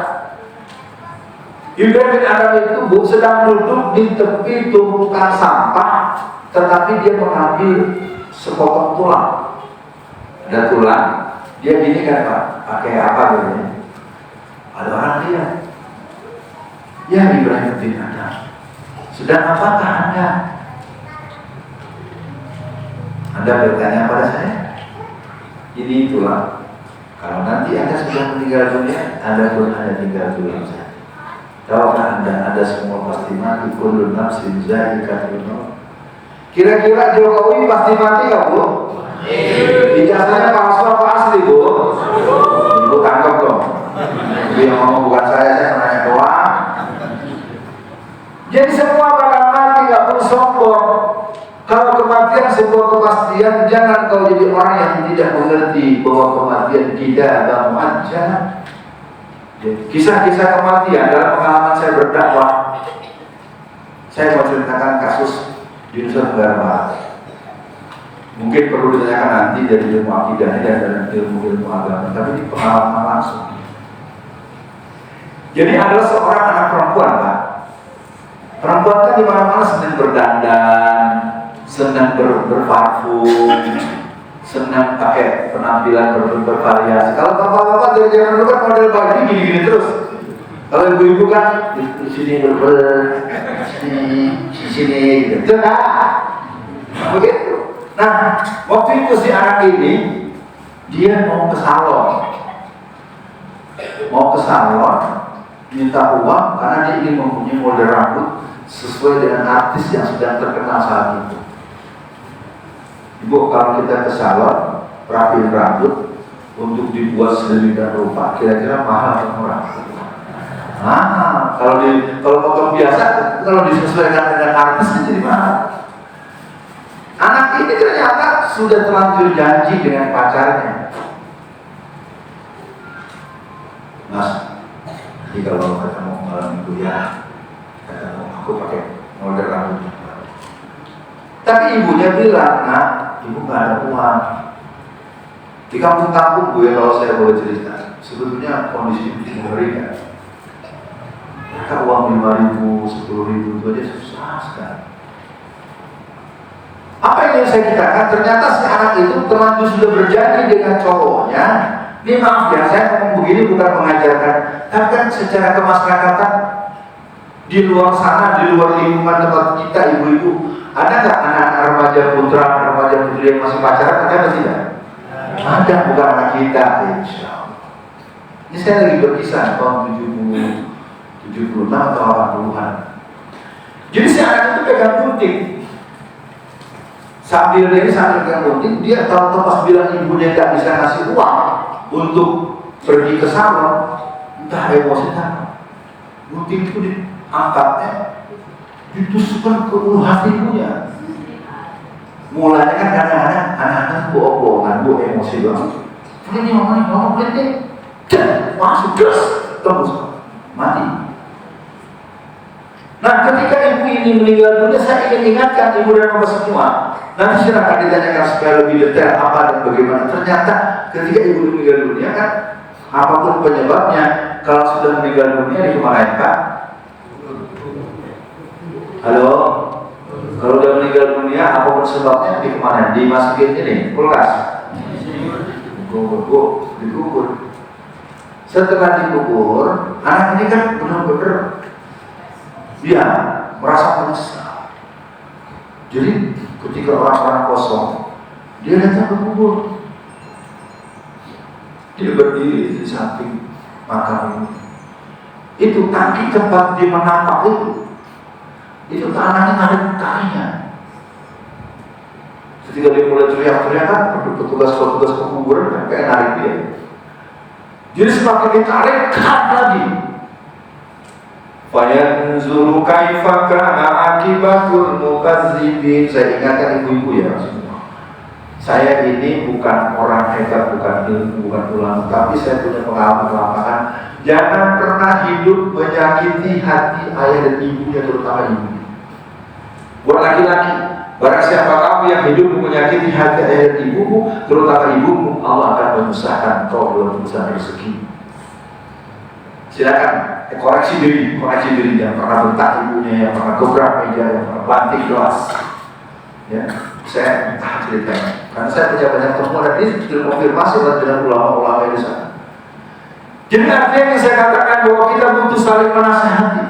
Ibrahim bin Adam itu sedang duduk di tepi tumpukan sampah, tetapi dia mengambil sepotong tulang. Ada tulang, dia gini kan Pak, pakai apa gitu? Ada orang dia. Ya Ibrahim bin Adam, sedang apakah Anda? Anda bertanya pada saya, ini tulang. Kalau nanti Anda sudah meninggal dunia, Anda pun hanya tinggal tulang saja. Tahukah Anda, semua pasti mati, kullu nafsin za'iqatul maut. Kira-kira Jokowi pasti mati nggak Bu? Ijazahnya palsu apa asli Bu? Ibu tangkap dong. Dia ngomong bukan saya nanya doang. Jadi semua bakal mati, nggak perlu sombong. Kalau kematian sebuah kepastian, jangan kau jadi orang yang tidak mengerti bahwa kematian tidak ada muajjal. Kisah-kisah kematian dalam pengalaman saya berdakwah, saya mau ceritakan kasus di Nusa Tenggara Barat. Mungkin perlu ditanyakan nanti dari ilmu akidah dan ilmu agama, tapi di pengalaman langsung. Jadi adalah seorang anak perempuan, Pak. Perempuan kan di mana-mana senang berdandan, senang berparfum, senang pakai penampilan bervariasi. Kalau bapak-bapak dari zaman dulu kan model baju gini-gini terus. Kalau ibu-ibu kan di sini di sini gitu. Begitu. Nah, waktu itu si anak ini dia mau ke salon, minta uang karena dia ingin mempunyai model rambut sesuai dengan artis yang sedang terkenal saat itu. Ibu, kalau kita ke salon rapiin rambut untuk dibuat sedemikian rupa, kira-kira mahal atau murah? Kalau potong biasa, kalau disesuaikan dengan artis itu jadi mahal. Anak ini ternyata sudah terlanjur janji dengan pacarnya. Mas, jadi kalau ketemu malam minggu ya, aku pakai model rambut. Tapi ibunya bilang, nah, ibu nggak ada uang. Di kampung-kampung gue, kalau saya boleh cerita, sebetulnya kondisi itu mengerikan. Mereka uang 5.000, 10.000 itu aja susah sekali. Apa yang ingin saya katakan? Ternyata si anak itu terlanjur sudah berjanji dengan cowoknya. Ini maaf ya, saya ngomong begini bukan mengajarkan, tapi kan secara kemasyarakatan di luar sana, di luar lingkungan tempat kita ibu-ibu, ada nggak anak-anak remaja putra, remaja putri yang masih pacaran? Ada atau tidak? Ada, bukan anak kita, insya Allah. Ini saya lagi berkisah tahun 76 atau 80-an. Jadi si anak itu pegang gunting. Sambil pegang gunting, dia tahu pas bilang ibunya nggak bisa ngasih uang untuk pergi ke salon, entah emosi apa. Gunting itu diangkatnya, ditusukkan ke ulu hati ibunya. Mulanya kan kadang-kadang anak-anak bohong-bohongan, emosi doang. Ini ngomong berhenti, masuk gas, tembus, mati. Nah, ketika ibu ini meninggal dunia, saya ingin ingatkan ibu dan bapak semua. Nanti silakan ditanyakan supaya lebih detail apa dan bagaimana. Ternyata ketika ibu meninggal dunia kan, apapun penyebabnya, kalau sudah meninggal dunia dikemanain Pak? Halo? Kalau sudah meninggal dunia, apapun sebabnya dikemanain? Dimasukin ini, kulkas. Dikubur. Setelah dikubur, anak ini kan benar-benar dia merasa menyesal. Jadi ketika orang-orang kosong, dia datang ke kubur. Dia berdiri di samping makam ini. Itu kaki tempat dia menapak itu tanahnya ada kakinya. Ketika dia mulai teriak-teriak kan, petugas kuburan kan kayak narik dia. Jadi semakin ditarik, kat lagi. Fayanzuru kaifa kana akibatul mukazzibin. Saya ingatkan ibu-ibu ya semua. Saya ini bukan orang hebat, bukan ilmu, bukan ulama, tapi saya punya pengalaman lapangan. Jangan pernah hidup menyakiti hati ayah dan ibunya, terutama ibu. Buat laki-laki, barang siapa kamu yang hidup menyakiti hati ayah dan ibumu, terutama ibumu, Allah akan menyusahkan kau dalam urusan rezeki. Silakan koreksi diri yang pernah bentak ibunya, yang pernah gebrak meja, yang pernah banting gelas. Ya, saya minta ceritanya, karena saya punya banyak temuan dan ini terkonfirmasi dengan ulama-ulama di sana. Jadi artinya yang saya katakan bahwa kita butuh saling menasihati.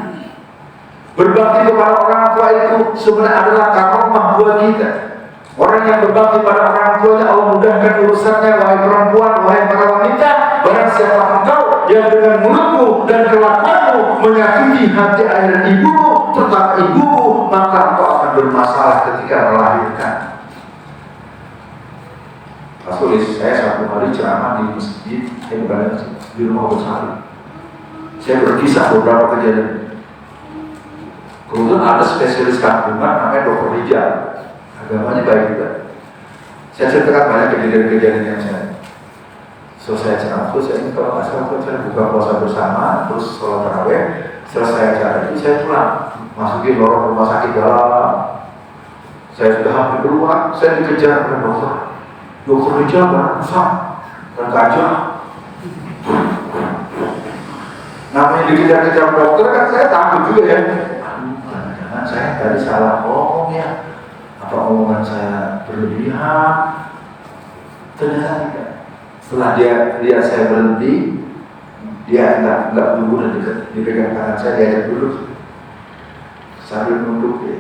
Berbakti kepada orang tua itu sebenarnya adalah karomah buat kita. Orang yang berbakti pada orang tuanya, Allah mudahkan urusannya. Wahai perempuan, wahai para wanita, barang siapa engkau yang dengan mulutmu dan kelakuanmu menyakiti hati ayah dan ibumu, terutama ibumu, maka engkau akan bermasalah ketika melahirkan. Pas tulis, saya satu hari ceramah di masjid, di rumah besar. Saya berkisah beberapa kejadian. Kemudian ada spesialis kandungan namanya Dr. Rijal, agamanya baik juga. Saya ceritakan banyak kejadian-kejadian yang saya selesai ceramah itu, saya kalau nggak salah saya buka puasa bersama, terus sholat tarawih, selesai acara itu saya pulang, masukin lorong rumah sakit dalam. Saya sudah hampir keluar, saya dikejar oleh dokter Rijal berusaha dan gajah. Namanya dikejar-kejar dokter kan saya takut juga ya. Jangan saya tadi salah ngomong ya, apa omongan saya berlebihan? Ternyata tidak. Setelah dia lihat saya berhenti, dia enggak dulu dan dipegang tangan saya, diajak duduk sambil nunduk ya.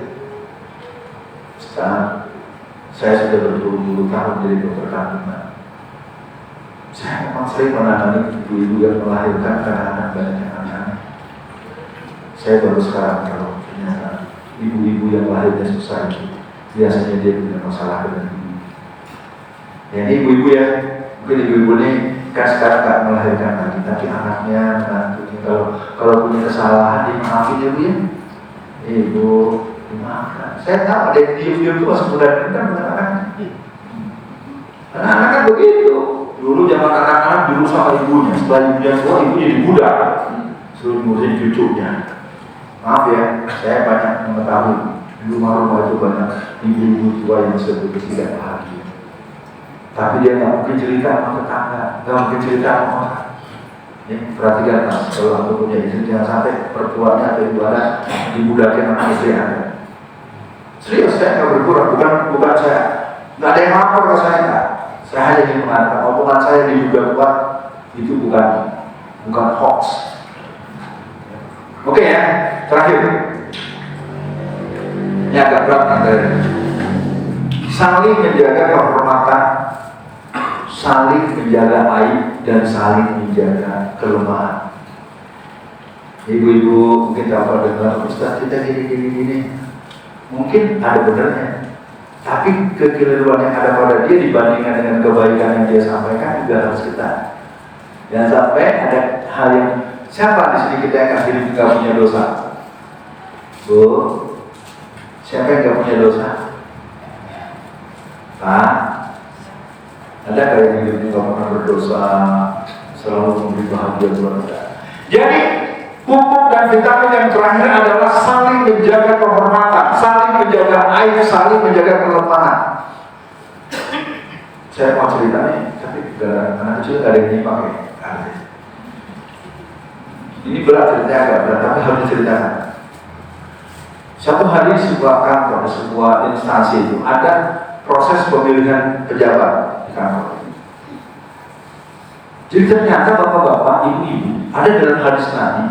Sekarang saya sudah berpuluh-puluh tahun jadi dokter kandungan. Saya memang sering menangani ibu-ibu yang melahirkan karena anak banyak yang aneh-aneh. Saya baru sekarang kalau ternyata ibu-ibu yang lahirnya susah itu biasanya dia punya masalah dengan ibu. Yang ibu-ibu ya, mungkin ibu-ibu ini kan sekarang nggak melahirkan lagi, tapi anaknya nanti kalau punya kesalahan dimaafin ya bu ya. Ibu dimaafkan. Saya tahu ada yang diem-diem itu masuk bulan kan anak-anaknya. Anak-anak kan begitu. Dulu zaman anak-anak dulu sama ibunya, setelah ibunya tua ibu jadi budak, suruh ngurusin cucunya. Maaf ya, saya banyak mengetahui di rumah-rumah itu banyak ibu-ibu tua yang sebetulnya tidak bahagia. Tapi dia nggak mungkin cerita sama tetangga, nggak mungkin cerita sama orang. Ya, perhatikan mas, kalau aku punya istri jangan sampai pertuanya atau ibu anak dibudakin sama istri anda. Serius, saya nggak berkurang, bukan saya. Nggak ada yang lapor ke saya, nggak. Saya hanya ingin mengatakan omongan saya diduga kuat itu bukan hoax. Oke ya, terakhir. Ini agak berat nanti. Saling menjaga kehormatan, saling menjaga aib, dan saling menjaga kelemahan. Ibu-ibu mungkin dapat dengar, Ustaz kita gini. Mungkin ada benarnya. Tapi kekeliruan yang ada pada dia dibandingkan dengan kebaikan yang dia sampaikan juga harus kita. Jangan sampai ada hal yang siapa di sini kita yang nggak punya dosa? Bu, siapa yang nggak punya dosa? Pak, ada kayak hidupnya nggak pernah berdosa, selalu memberi bahagia keluarga. Jadi pupuk dan vitamin yang terakhir adalah saling menjaga kehormatan, saling menjaga aib, saling menjaga kelemahan. Saya mau cerita nih, tapi anak kecil gak ada yang nyimak ya. Ini berat ceritanya, agak berat, tapi harus diceritakan. Satu hari sebuah kantor, sebuah instansi itu ada proses pemilihan pejabat di kantor. Jadi ternyata bapak-bapak, ibu-ibu ada dalam hadis Nabi,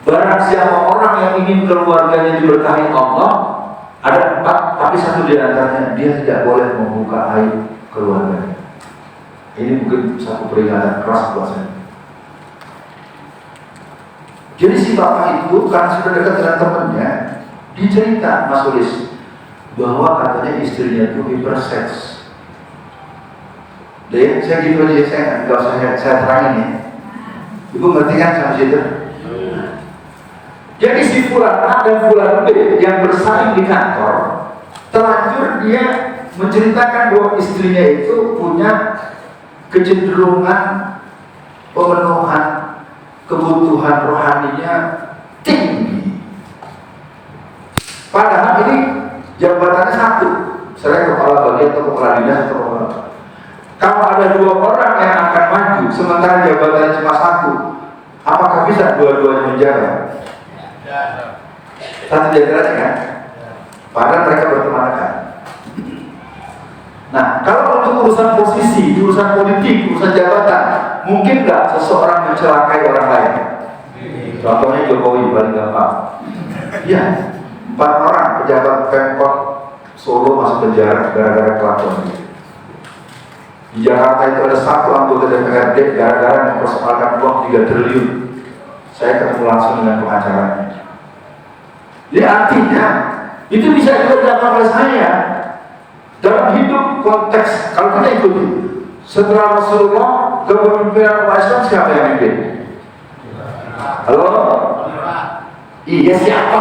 barang siapa orang yang ingin keluarganya diberkahi Allah, ada 4, tapi satu di antaranya dia tidak boleh membuka aib keluarganya. Ini mungkin satu peringatan keras buat saya. Jadi si bapak itu karena sudah dekat dengan temannya, dicerita Mas Tulis bahwa katanya istrinya itu hiperseks. Deh, saya gitu aja, saya nggak usah saya terangin ya. Ibu ngerti kan sama situ? Jadi si fulan A dan fulan B yang bersaing di kantor, terlanjur dia menceritakan bahwa istrinya itu punya kecenderungan pemenuhan kebutuhan rohaninya tinggi. Padahal ini jabatannya satu, saya kepala bagian atau kepala dinas atau kepala. Kalau ada 2 orang yang akan maju, sementara jabatannya cuma 1, apakah bisa dua-duanya menjaga? Satu jabatannya kan? Padahal mereka berteman. Nah, kalau untuk urusan posisi, urusan politik, urusan jabatan, mungkin nggak seseorang mencelakai orang lain? Contohnya Jokowi paling gampang. Iya, 4 orang pejabat Pemkot Solo masuk penjara gara-gara kelakuan. Di Jakarta itu ada 1 anggota DPRD gara-gara mempersoalkan uang 3 triliun. Saya ketemu langsung dengan pengacaranya. Jadi artinya itu bisa juga dilakukan oleh saya dalam hidup konteks. Kalau kita ikuti setelah Rasulullah kepemimpinan umat Islam, siapa yang mimpin? Halo? Iya siapa?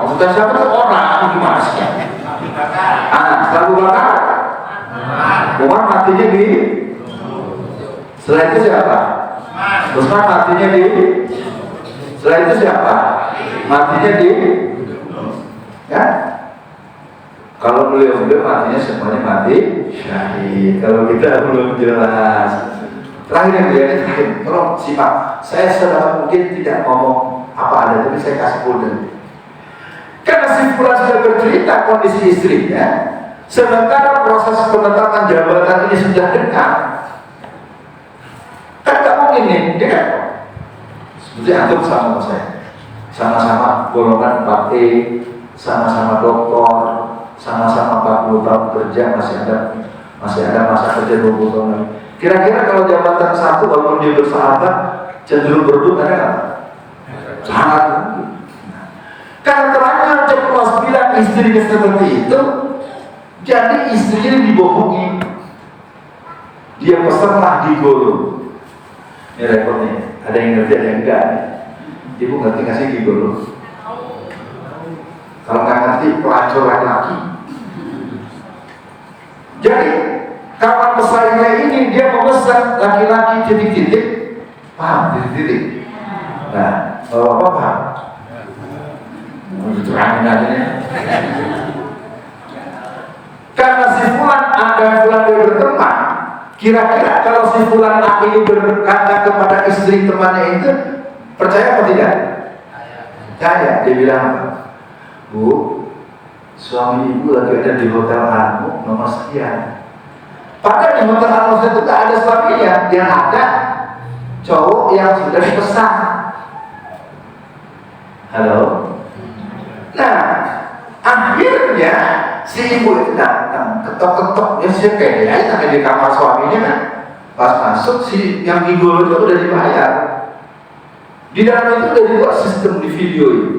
Maksudnya siapa itu orang gimana sih? Abu Bakar. Umar matinya di. Setelah itu siapa? Utsman matinya di. Setelah itu siapa? Matinya di. Ya? Kalau beliau matinya semuanya mati syahid. Kalau kita belum jelas. Terakhir yang dia terakhir, tolong simak. Saya sedang mungkin tidak ngomong apa ada, tapi saya kasih kode. Karena si fulan sudah bercerita kondisi istrinya, sementara proses penetapan jabatan ini sudah dekat. Kan nggak mungkin nih, dia kan? Seperti antum sama saya, sama-sama golongan 4E, sama-sama doktor, sama-sama 40 tahun kerja, masih ada masa kerja 20 tahun lagi. Kira-kira kalau jabatan satu walaupun dia bersahabat cenderung berebut ada nggak? Sangat. Karena terlanjur ceplos bilang istrinya seperti itu, jadi istrinya dibohongi. Dia pesanlah gigolo. Ini repotnya. Ada yang ngerti, ada yang enggak. Ibu ngerti nggak sih gigolo? Kalau nggak ngerti, pelacur laki-laki. Jadi kawan pesaingnya ini dia memesan laki-laki titik-titik, paham titik-titik. Nah, apa paham? Terangin aja nih. Karena si fulan ada fulan dia berteman. Kira-kira kalau si fulan ini berkata kepada istri temannya itu, percaya atau tidak? Percaya. Dia bilang, Bu, suami ibu lagi ada di hotel Anu nomor sekian. Padahal di hotel Anu itu tidak ada suaminya, yang ada cowok yang sudah dipesan. Halo. Nah, akhirnya si ibu itu datang, ketok-ketok, ya sih kayak dia sampai di kamar suaminya kan. Pas masuk si yang gigolo itu udah dibayar. Di dalam itu udah dibuat sistem di video ini.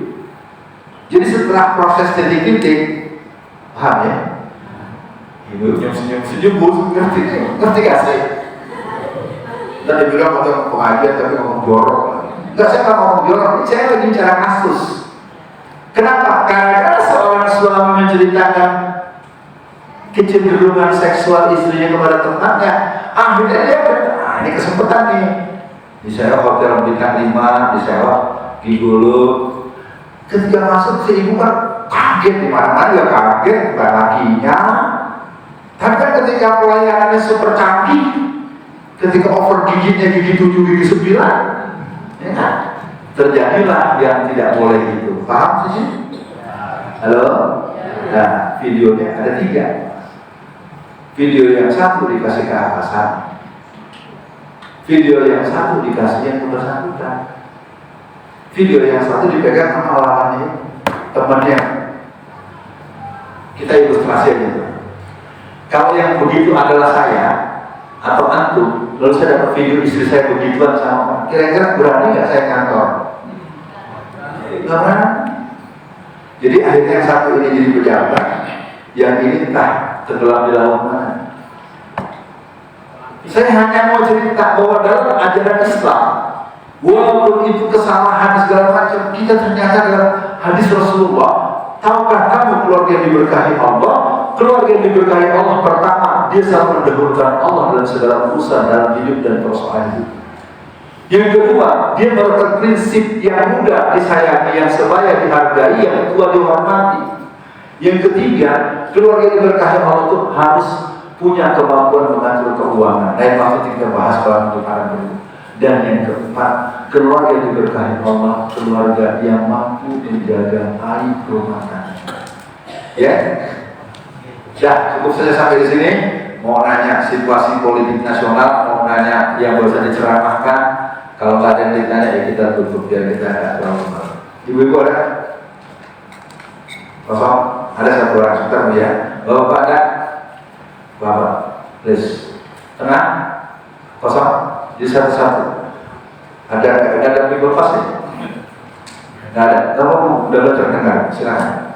Jadi setelah proses titik-titik, paham ya? Ibu senyum-senyum, ngerti gak sih? Dan dia bilang ngomong pengajian tapi ngomong jorok. Enggak, saya nggak ngomong jorok, saya lagi bicara kasus. Kenapa? Karena seorang suami menceritakan kecenderungan seksual istrinya kepada temannya, akhirnya dia ini kesempatan nih. Disewa hotel bintang 5, disewa gigolo. Ketika masuk si ibu kan kaget, di mana-mana ya kaget, bukan lakinya. Tapi kan ketika pelayanannya super canggih, ketika over gigitnya gigi 7, gigi 9, ya kan? Terjadilah yang tidak boleh itu. Paham sih? Halo? Nah, videonya ada 3. Video yang satu dikasih ke atasan, video yang satu dikasih yang bersangkutan, video yang satu dipegang sama lawannya, temannya. Kita ilustrasi aja. Kalau yang begitu adalah saya atau antum, lalu saya dapat video istri saya begituan sama, kira-kira berani nggak saya kantor? Nggak berani. Jadi akhirnya yang satu ini jadi pejabat, yang ini entah tenggelam di laut mana. Saya hanya mau cerita bahwa dalam ajaran Islam, walaupun itu kesalahan segala macam, kita ternyata dalam hadis Rasulullah, tahukah kamu keluarga yang diberkahi Allah? Keluarga yang diberkahi Allah pertama, dia selalu mendahulukan Allah dalam segala urusan dalam hidup dan persoalan hidup. Yang kedua, dia melakukan prinsip yang muda disayangi, yang sebaya dihargai, yang tua dihormati. Yang ketiga, keluarga yang diberkahi Allah itu harus punya kemampuan mengatur keuangan. Lain waktu kita bahas dalam Tuhan dulu. Dan yang keempat, keluarga yang diberkahi Allah, keluarga yang mampu menjaga aib rumah tangga. Ya, dah cukup saja sampai di sini. Mau nanya situasi politik nasional, mau nanya yang bisa diceramahkan. Kalau nggak ada yang ditanya, ya kita tutup biar kita ada terlalu. Ibu-ibu ada? Kosong? Ada satu orang, sebentar ya. Bapak ada? Bapak, please. Tengah? Kosong? Di satu-satu. Ada mikro pas ya? Nggak ada. Kamu udah belajar dengar? Silakan.